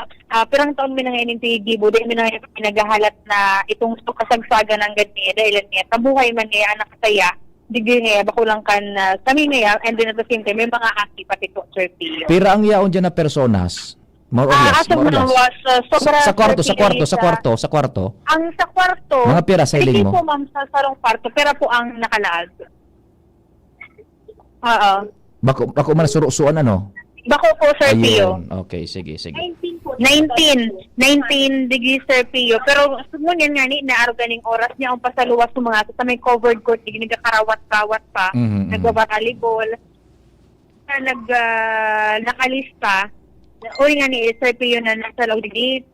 pirang taon mi na ngayon yung gibo, dahil mi na ngayon pinagahalat na itong kasagsagan ng ganyan, dahil niya, tabuhay man niya, anak kataya, digdi niya, bakulang kan, kami niya, and then at the same time, may mga aki pati to, Sir Pio. Pero ang yaon dyan na personas, more or less, sa kwarto. Ang sa kwarto, mga pira sa iling mo? Hindi po, ma'am, sa sarong kwarto, pero po ang nakalaag. Bako man surusuan ano? Bako po, Sir Pio. Okay, sige. 19 degrees, Sir Pio. Pero sumunyan nga ni, naaro ganing oras niya ang pasaluwas sa mga sa may covered court, hindi nagkakarawat-rawat pa, nagbabaralibol, nakalista. Uy nga ni, Sir Pio, na nasa law digit,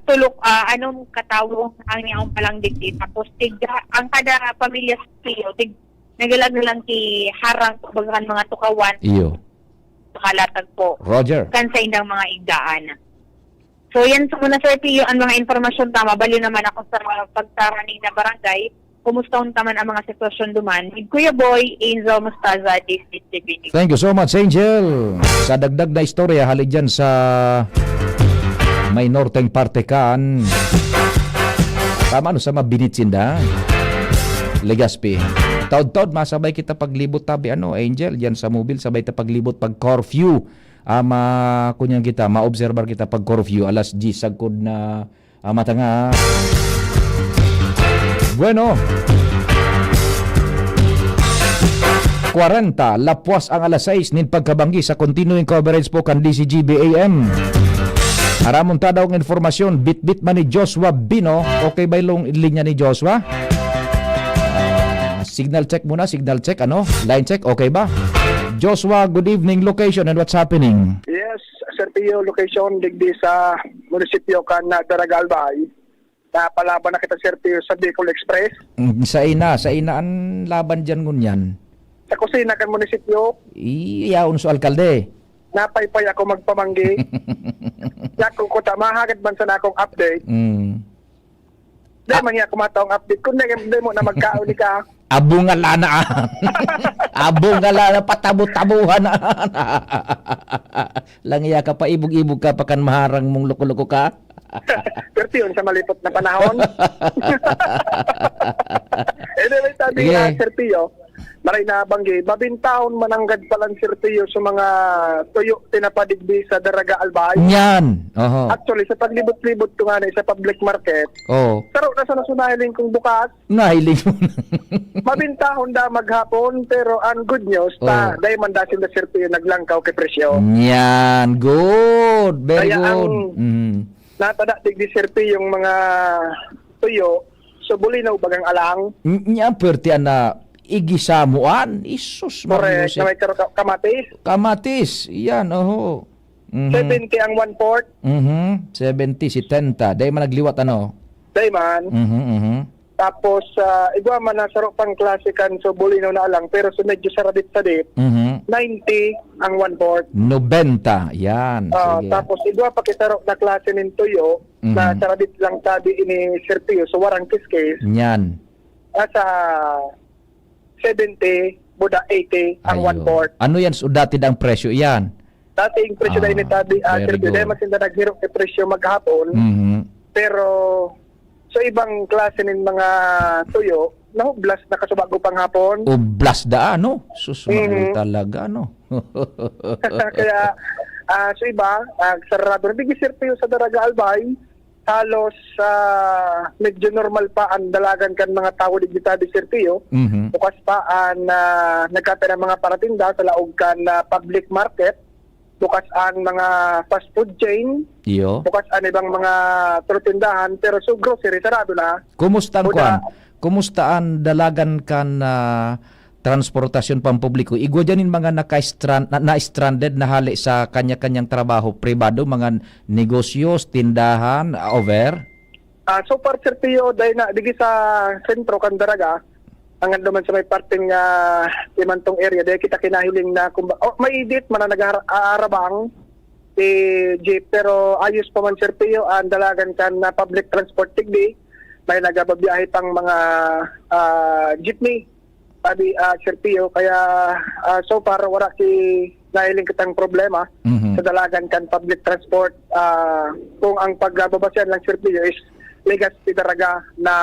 tulok, anong katawong ang niyaong palang digit. Tapos, ang kada pamilya, Sir Pio, nagalag na lang ki harang, bagaan mga tukawan. Iyo. Kalatag po. Roger. Kan sa indang mga igdaan. So yan sa muna, Sir Pio, ang mga informasyon tama. Bali naman ako sa mga pagtaraning na barangay. Kumusta taman ang mga sitwasyon duman. Kuya Boy, Angel Mustaza, DCTV. Thank you so much, Angel. Sa dagdag na istorya, halid dyan sa may norteng parte kan. Tama sa mabinitsinda. Legazpi. Taod-taod, masabay kita paglibot tabi, Angel, yan sa mobile, sabay ta paglibot pag curfew. Kunyang kita, ma-observar kita pag curfew, alas 10, sagkod na mata nga. Bueno. 40, lapwas ang alas 6, nin pagkabanggi sa continuing coverage po kan DCGB AM. Haramon ta daw ng informasyon, bit-bit man ni Joshua Bino. Okay ba yung linya ni Joshua? Signal check muna, line check, okay ba? Joshua, good evening, location and what's happening? Yes, Sir Pio, location digdi sa munisipyo kan na Daragalbay. Napalaban na kita, Sir Pio, sa Bicol Express. Sa ina ang laban dyan ngunyan. Sa kusina kan munisipyo. Iyaon sa alkalde. Napaypay ako magpamanggi. Yako ko tamahagad man sa nakong update. Dahil man niya kumatawang update. Kung di mo na magkauli ka. Abong nga lana. Abong nga lana, patabo-tabuhan. Langya ka pa, ibog-ibog ka pa kan maharang mong loko-loko ka. Pero yun sa malipot na panahon. Anyway, sabi Sige. nga, Sir Pio, maray na banggi, babintaon mananggad palang Sir Pio sa mga tuyo tinapadigbi sa Daraga Albay. Yan. Oho. Actually, sa paglibot-libot ko nga na sa public market, Oh. pero nasa nasunahiling kong bukas, Nahiling mo na. mabintahon da maghapon, pero ang good news, Oh. dahil man da sila Sir Pio naglangkaw kay presyo. Yan. Good. Very Kaya good. ang- Mm. Natada digdi Sir Pio yung mga tuyo, so bulinaw bagang alang, Nya perti na igisamuan. Isus. correct, na may kamatis. Kamatis. Yan. Oho. Mhm. 70 ang 1/4, 70 si Tenta. Dahil man nagliwat ano. day man. Tapos, igwa man na sarap pang klasikan, so bulinaw na alang, pero so medyo saradit-sadit, 90 ang 1/4. 90. Yan. Sige. Tapos, igwa pa kisarap na klase ng tuyo, na saradit lang tabi ini Sir Pio, so warang kiskis, Yan. sa 70, buda 80 ang Ayun. 1/4. Ano yan? So, dati ang presyo yan. Dati yung presyo dahil ni tabi, very Sir Pio, good. dahil mas hindi naghirap yung presyo maghapon, pero sa ibang klase ng mga tuyo, nahublas na kasubago pang hapon. Ublas da, ano? Sus, Mhm. talaga, ano? Kaya sa iba, sarado. Nabigay Sir Pio sa Daraga Albay, halos medyo normal pa ang dalagan kan mga tao digitado Sir Pio. Mhm. Bukas pa ang nagkata ng mga paratinda sa laog kan public market. Bukas ang mga fast food chain. Iyo. Bukas ang ibang mga tindahan. Pero so grocery, sarado na. Kumusta ang Buda. kwan? Kumusta ang dalagan kan transportasyon pampubliko? Igwa dyan yung mga na-stranded na hali sa kanya-kanyang trabaho pribado, mga negosyo, tindahan, over? So far, Sir Pio, dahil na digi sa sentro kan Daraga, ang naman sa may parting imantong area, dahil kita kinahiling na may edit man na nag-aarabang jeep, pero ayos pa man Sir Pio, ang dalagan kan na public transport tigdi, may nagababiyahe pang mga jeepney, sabi Sir Pio, kaya so far wala si nahiling kitang problema sa dalagan kan public transport. Kung ang pagbabasyan lang Sir Pio is ligas Daraga na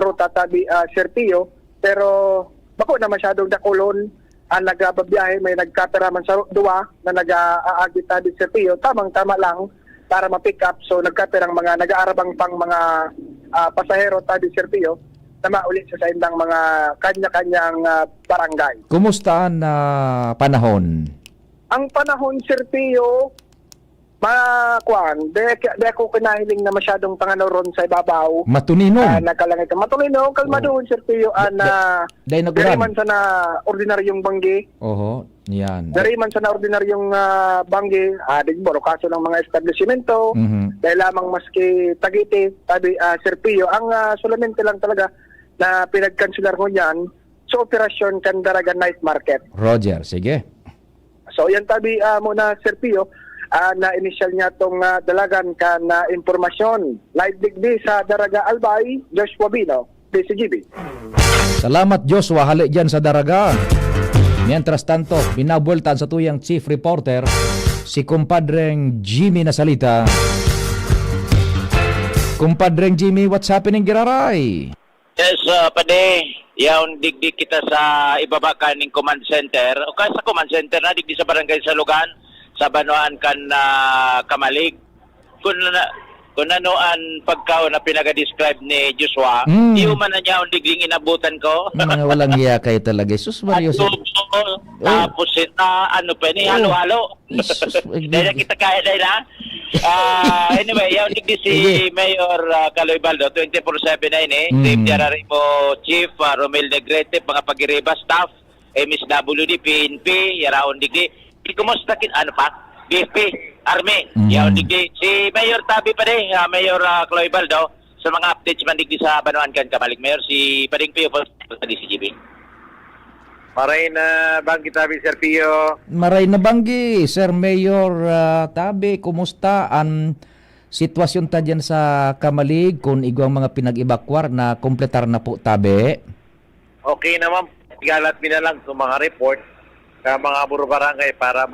ruta tabi Sir Pio, pero bako na masyadong dakulon ang nagababiyahe, may nagkaperaman sa duwa na nag-aagit tabi Sir Pio, tamang-tama lang para ma-pick up, so nagkaperang mga nag-aarabang pang mga pasahero tabi Sir Pio na maulit sa indang mga kanya-kanyang barangay. Kumusta ang panahon? Ang panahon, Sir Pio, di ako kinahiling na masyadong panganoron sa ibabaw. Matuninom. Nakalangit. Matulino, kalma doon, Sir Pio, Dahil dari naguran. man sa na ordinaryong banggi. Oho, yan. Dari man sa na ordinaryong banggi, digboro kaso ng mga establishmento, dahil lamang maski Tagite, tabi Sir Pio, ang solamente lang talaga na pinagkansular ko yan sa operasyon kan Daraga Night Market. Roger, sige. So yan tabi muna Sir Pio, na initial niya itong dalagan ka na impormasyon. Live digdi sa Daraga Albay, Joshua Bino, DCGB. Salamat Joshua, hali dyan sa Daraga. Mientras tanto, binabueltan sa tuyang chief reporter, si kumpadreng Jimmy Nasalita. Kumpadreng Jimmy, what's happening Giraray? Yes, pade, yaon digdi kita sa ibaba kaning command center. O sa command center na digdi sa barangay Salugan, sa Banoan kan Kamalig. Kung anoan pagkaw na pinaga-describe ni Joshua, di man na niya ang digling inabutan ko. Mga walang hiya kayo talaga. Sus Mario. Tapos ano pa ni halo-halo. Dahil kita kaya dahil na. Anyway, yaw digdi si Mayor Caloy Baldo, 24/7 na ini. Team Diarari mo Chief Romel Negrete, mga pagiriba staff, MSWD, PNP, yaraon digdi. Kumusta ano pa? BFP, Army, yaw digdi. Si Mayor Tabi pa din, Mayor Caloy Baldo, sa mga updates man digdi sa Banoan kan Kamalig. Mayor, si Pading Pio po sa DCGB. Maray na banggi tabi Sir Pio. Maray na banggi, Sir Mayor Tabi, kumusta ang sitwasyon ta dyan sa Kamalig kung igwang mga pinag-evacuar na kompletar na po tabi? Okay naman, igalat na lang sa mga report sa mga barangay para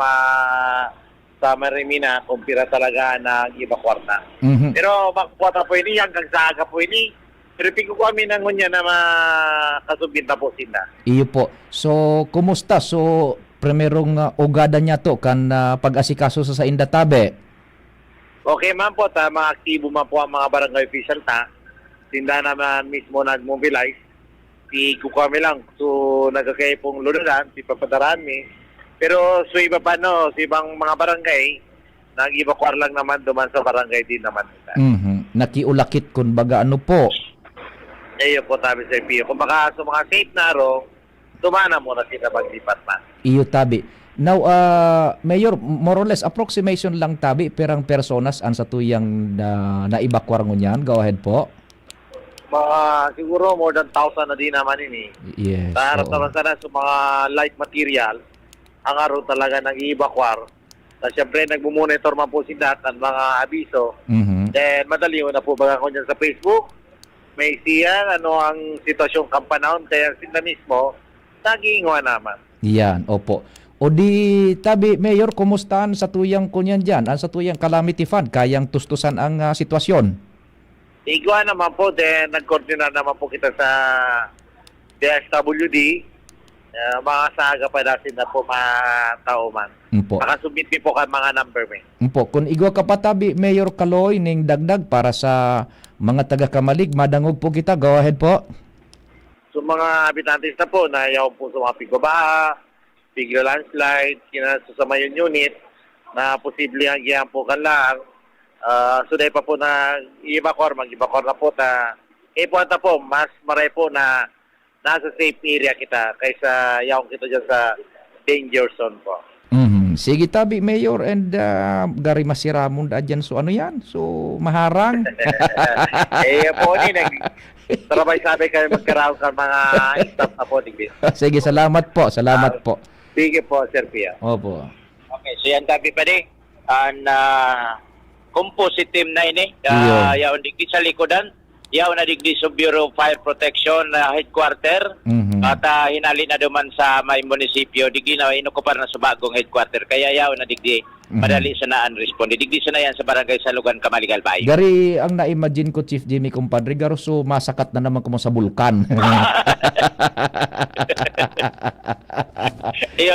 summary mina kung pira talaga na evacuar na. Mhm. Pero makukuha po ini, hanggang sa aga po ini, pero pigo ko kami nangon niya na makasubin na po sila. Iyo po. So, kumusta? So, primerong ugada niya to kan pag-asikaso sa inda tabi? Okay man po, mga aktibo man po ang mga barangay official ta. Tinda naman mismo nag-mobilize. Si kami lang, so nagkakaya pong lunadan, si papadaraan mi. Pero so iba pa no, si ibang mga barangay, nag-evacuar lang naman duman sa barangay din naman nila. Mhm. Nakiulakit kun baga ano po. Iyo po sabi sa PO. Kung baka sa mga safe na ro, tumana mo na sila maglipat man. Iyo tabi. Now, Mayor, more or less approximation lang tabi perang personas ang sa tuyang na-evacuar ngunyan. Go ahead po. Mga siguro more than 1,000 na din naman ini. Yes. Sa harap oo. naman sana sa mga light material, ang araw talaga nag-evacuar. At syempre nagmumonitor man po sila at mga abiso. Mhm. Then madali mo na po baga ko dyan sa Facebook. May siya, ano ang sitwasyong kampanahon, kaya sila mismo, nag-iingawa naman. Yan, opo. O di tabi, Mayor, kumustahan sa tuyang kunyan dyan? Ang sa tuyang calamity fund, kayang tustusan ang sitwasyon? Igwa naman po, then nag-coordinate naman po kita sa DSWD. Mga saga pa natin na po mga tao man. Opo. Makasubmit din po ka mga number mo. Opo. Kung igwa ka pa tabi, Mayor Kaloy, ning dagdag para sa mga taga-Kamalig, madangog po kita. Go ahead po. So mga habitantes na po, nayaw po sa mga pigbabaha, bigla landslide, kinasasama yung unit, na posible ang giyan po kan lang. So dahil pa po na i-evacuar, mag-evacuar na po ta. Puwanta po, mas maray po na nasa safe area kita kaysa yaong kita dyan sa danger zone po. Mhm. Sige tabi, Mayor, and gari masiramon da dyan. So ano yan? So maharang. Po ni trabay sabi kayo magkaraw ka mga staff na po. Sige, salamat po. Salamat po. Sige po, Sir Pia. Opo. Okay, so yan tabi pa di. Ang composite team na ini, yaw digdi sa likodan, yaw na digdi sa Bureau of Fire Protection headquarter, Mhm. at hinali na duman sa may munisipyo, digdi na inukupar na sa bagong headquarter, kaya yaw na digdi, madali sa naan responde. Digdi sa na yan sa barangay Salugan, Camaligal, Bayo. Gari ang na-imagine ko, Chief Jimmy, kumpadre, garo so masakat na naman ko mo sa bulkan.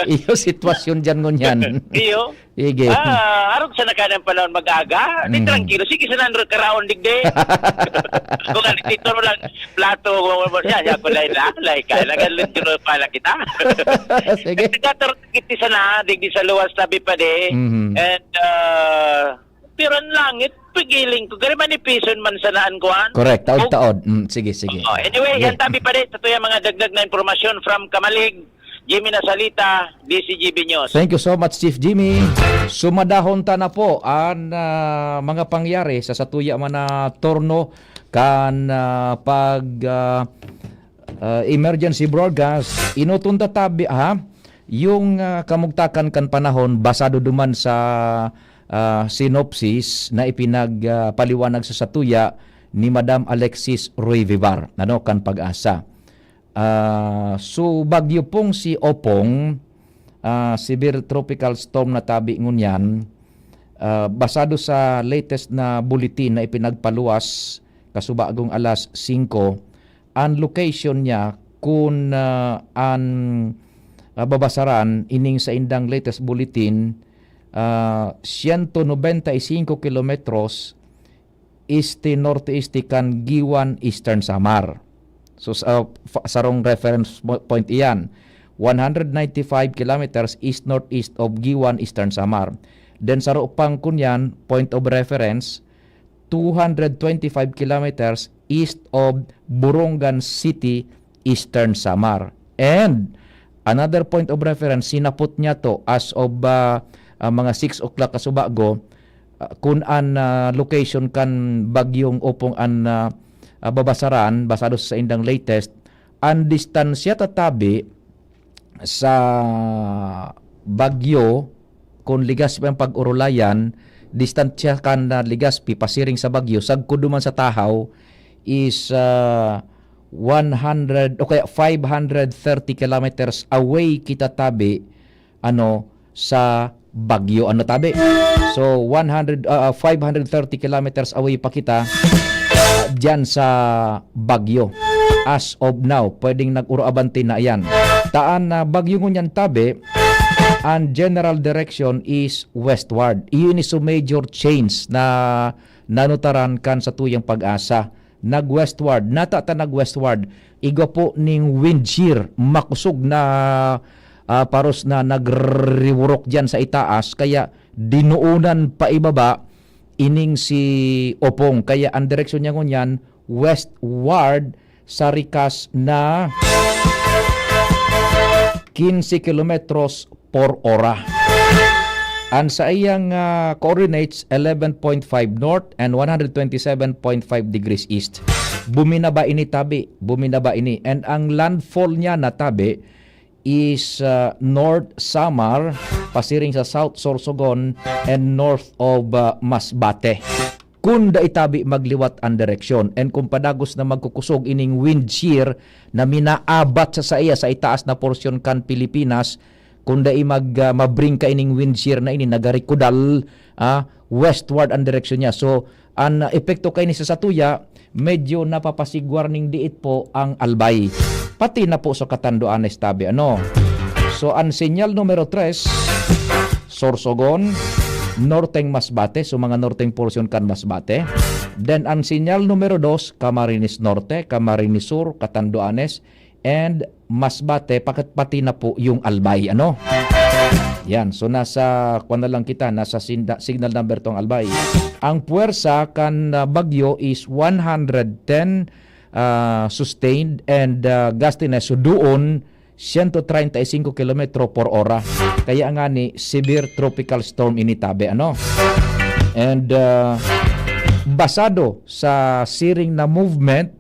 Iyo sitwasyon dyan ngunyan. Iyo? Sige. Arog sa nakanan panahon mag-aga. Di tranquilo. Sige sa nandro karaon digde. Kung dito mo lang plato mo siya ko lay ka. Nagalun dito pala kita. Sige. Nagkataroon kiti sa na digdi sa luwas tabi pa de. And piran langit pigiling ko. Gari manipison man sa naan kuan. Correct. Taod-taod. Sige. Anyway, yan tabi pa de. Ito yung mga dagdag na impormasyon from Kamalig. Jimmy Nasalita, DCGB News. Thank you so much, Chief Jimmy. Sumadahon ta na po ang mga pangyari sa satuya man na torno kan pag emergency broadcast. Inutunta tabi yung kamugtakan kan panahon basado duman sa synopsis na ipinagpaliwanag sa satuya ni Madam Alexis Ruy Vivar, kan pag-asa. So bagyo pong si Opong, severe tropical storm na tabi ngunyan, basado sa latest na bulletin na ipinagpaluwas kasubagong alas 5, ang location niya kung ang babasaran ining sa indang latest bulletin 195 kilometros este-norte-este kan Giwan, Eastern Samar. So sarong reference point iyan, 195 kilometers east-northeast of Giwan, Eastern Samar. Then sa upang kunyan, point of reference, 225 kilometers east of Borongan City, Eastern Samar. And another point of reference, sinapot niya to as of mga 6 o'clock kasubago, kung an location kan bagyong Opong an babasaran basado sa indang latest, ang distansya tatabi sa bagyo kung ligas pa ang pag-urulayan distansya kan na Legazpi pasiring sa Bagyo sagko duman sa Tahaw is 100 o kaya 530 kilometers away kita tabi sa Bagyo tabi. So 530 kilometers away pa kita diyan sa Bagyo. As of now, pwedeng nag-uro-abante na yan. Taan na Bagyo ngunyan tabi, ang general direction is westward. Iyon is a major change na nanutaran kan sa tuyang Pag-asa. Nag-westward, natata nag-westward. Igo po ning wind shear, makusog na paros na nagriwurok dyan sa itaas, kaya dinuunan pa ibaba ining si Opong. Kaya ang direksyon niya ngunyan, westward sa rikas na 15 kilometros por hora. Ang sa iyang coordinates 11.5 north and 127.5 degrees east. Buminaba ini tabi, buminaba ini. And ang landfall niya na tabi is North Samar, pasiring sa South Sorsogon and north of Masbate. Kung da itabi magliwat ang direksyon and kung padagos na magkukusog ining wind shear na minaabat sa iya sa itaas na porsyon kan Pilipinas, kung da mabring ka ining wind shear na ini nagarikudal westward ang direksyon niya. So ang epekto kay ni sa Satuya, medyo napapasigwar ning diit po ang Albay. Pati na po sa Catanduanes tabi So ang sinyal numero 3, Sorsogon, norteng Masbate, so mga norteng portion kan Masbate. Then ang sinyal numero 2, Camarines Norte, Camarines Sur, Catanduanes, and Masbate, pati na po yung Albay. Yan, so nasa nasa signal number tong Albay. Ang puwersa kan Bagyo is 110 sustained and gustiness so doon 135 km por hora. Kaya nga ni severe tropical storm ini tabi And basado sa siring na movement,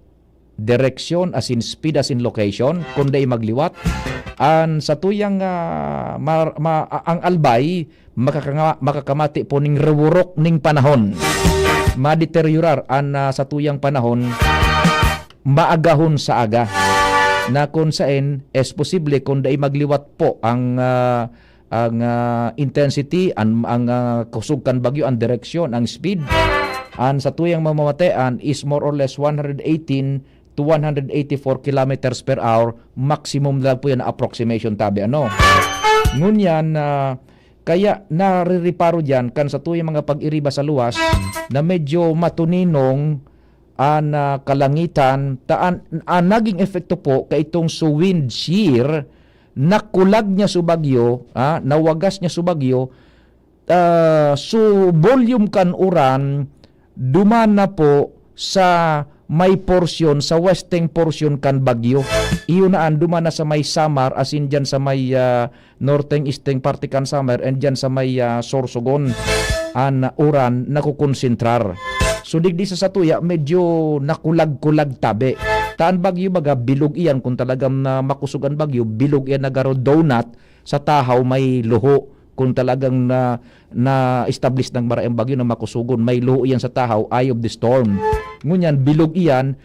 direction as in speed as in location, kung day magliwat, ang sa tuyang ang Albay makakamati po ning rewurok ning panahon. Madeteriorar ang sa tuyang panahon maagahon sa aga. Na kung saan es posible kung day magliwat po ang intensity, ang kusugkan bagyo, ang direksyon, ang speed, ang sa tuyang mamamatean is more or less 118 to 184 kilometers per hour. Maximum lang po yan na approximation tabi. Ngunyan, kaya naririparo dyan kan sa tuyang mga pag-iriba sa luwas na medyo matuninong kalangitan, naging epekto po kay itong so wind shear, nakulag niya sa bagyo, nawagas niya sa bagyo, so volume kan uran, duman na po sa may portion, sa western portion kan bagyo. Iyon na duman na sa may Samar, as in dyan sa may northern eastern parte kan Samar, and dyan sa may Sorsogon, an uran nakukonsentrar. So digdi sa Satuya, medyo nakulag-kulag tabi. Taan bagyo baga, bilog iyan. Kung talagang makusugan bagyo, bilog iyan nagaro donut. Sa Tahaw may luho. Kung talagang na-establish ng maraang bagyo na makusugon, may luho iyan sa Tahaw, eye of the storm. Ngunyan, bilog iyan,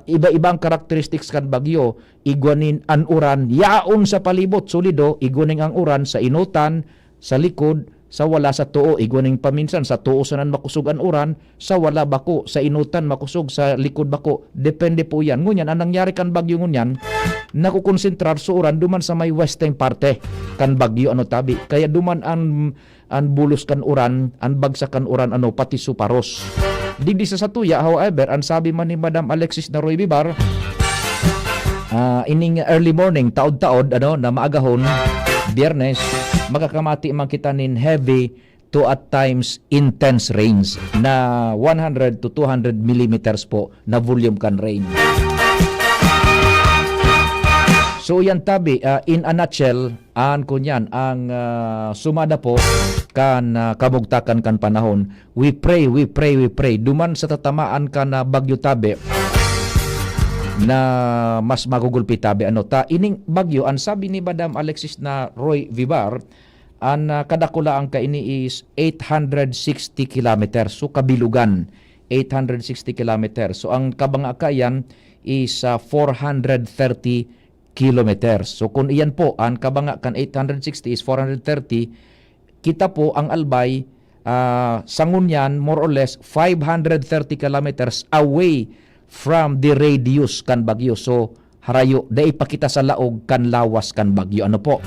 iba-ibang characteristics kan bagyo. Igwanin ang uran, yaon sa palibot, solido, igwanin ang uran sa inutan, sa likod, sa wala sa tuo, igwaning paminsan sa tuo sanan makusog ang uran, sa wala bako, sa inutan makusog, sa likod bako. Depende po yan. Ngunyan, ang nangyari kan bagyo ngunyan, nakukonsentrar sa uran duman sa may western parte kan bagyo tabi. Kaya duman ang bulos kan uran, ang bagsak kan uran pati suparos. Digdi sa Satuya, however, ang sabi man ni Madam Alexis na Roy Bibar, ining early morning, taod-taod, na maagahon, Biyernes, makakamati man kita nin heavy to at times intense rains na 100 to 200 millimeters po na volume kan rain. So yan tabi, in a nutshell, kunyan, ang sumada po kan kamugtakan kan panahon. We pray. Duman sa tatamaan kan bagyo tabi, na mas magugulpi tabi ining bagyo, ang sabi ni Madam Alexis na Roy Vivar, ang kadakula ang kaini is 860 kilometers. So kabilugan 860 kilometers. So ang kabangakayan is 430 kilometers. So kung iyan po ang kabangakan 860 is 430, kita po ang Albay sangun yan more or less 530 kilometers away from the radius kan Bagyo. So harayo dai ipakita sa laog kan lawas kan Bagyo. Ano po?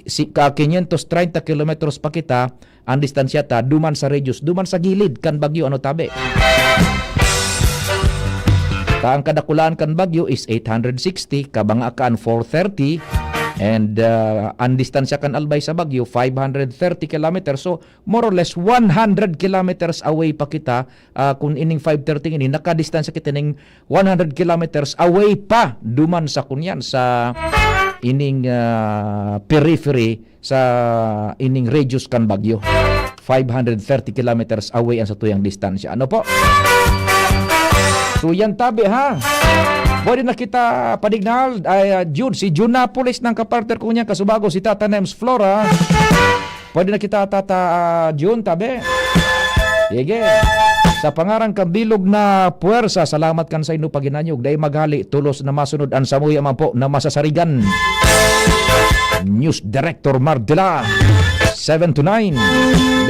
Si 530 kilometers pa kita ang distansya ta duman sa radius, duman sa gilid kan Bagyo. Ano tabi? Ang kadakulaan kan Bagyo is 860, kabangakan 430, and ang distansya kan Albay sa Bagyo 530 kilometers. So more or less 100 kilometers away pa kita. Kung ining 530 ini nakadistansya kita ning 100 kilometers away pa duman sa kunyan sa ining periphery sa ining radius kan Bagyo. 530 kilometers away ang sa tuyang distansya. Ano po? So yan tabi ha. Pwede na kita padignal ay June, si Junapolis ng kapartner ko niya kasubago si Tata Nems Flora. Pwede na kita Tata June tabi. Sige. Sa pangarang kabilog na puwersa, salamat kan sa inyo paginanyog. Dahil maghali, tulos na masunod ang samuya man po na masasarigan. News Director Mardela, 7 to 9.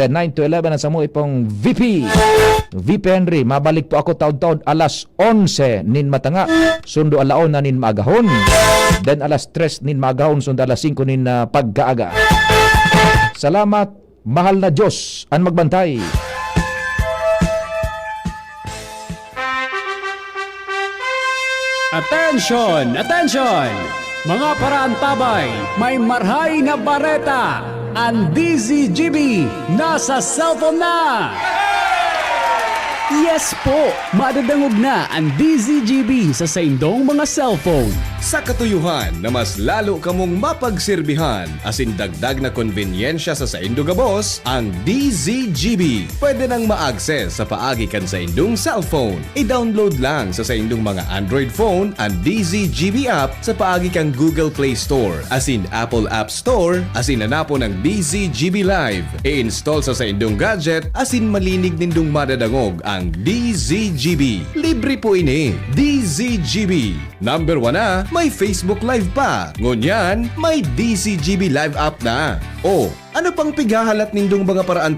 Then 9 to 11 ang samuya pong VP Henry. Mabalik po ako taon-taon alas 11 nin matanga. Sundo alaon na nin maagahon. Then alas 3 nin maagahon. Sundo alas 5 nin pagkaaga. Salamat, mahal na Diyos ang magbantay. Attention! Attention! Mga paraantabay, may marhay na bareta! Ang DZGB nasa cellphone na! Yes po! Madadangog na ang DZGB sa saindong mga cellphone. Sa katuyuhan na mas lalo kamong mapagserbihan asin dagdag na konbenyensya sa saindong gabos, ang DZGB pwede nang ma-access sa paagi kan sa indong cellphone. I-download lang sa saindong mga Android phone ang DZGB app sa paagi kang Google Play Store asin Apple App Store asin hanapo ng DZGB Live. I-install sa saindong gadget asin malinig nindong madadangog ang DZGB. Libre po ini. DZGB. Number 1 na, may Facebook Live pa. Ngunyan, may DZGB Live app na. O, ano pang pigahalat nindong mga paraan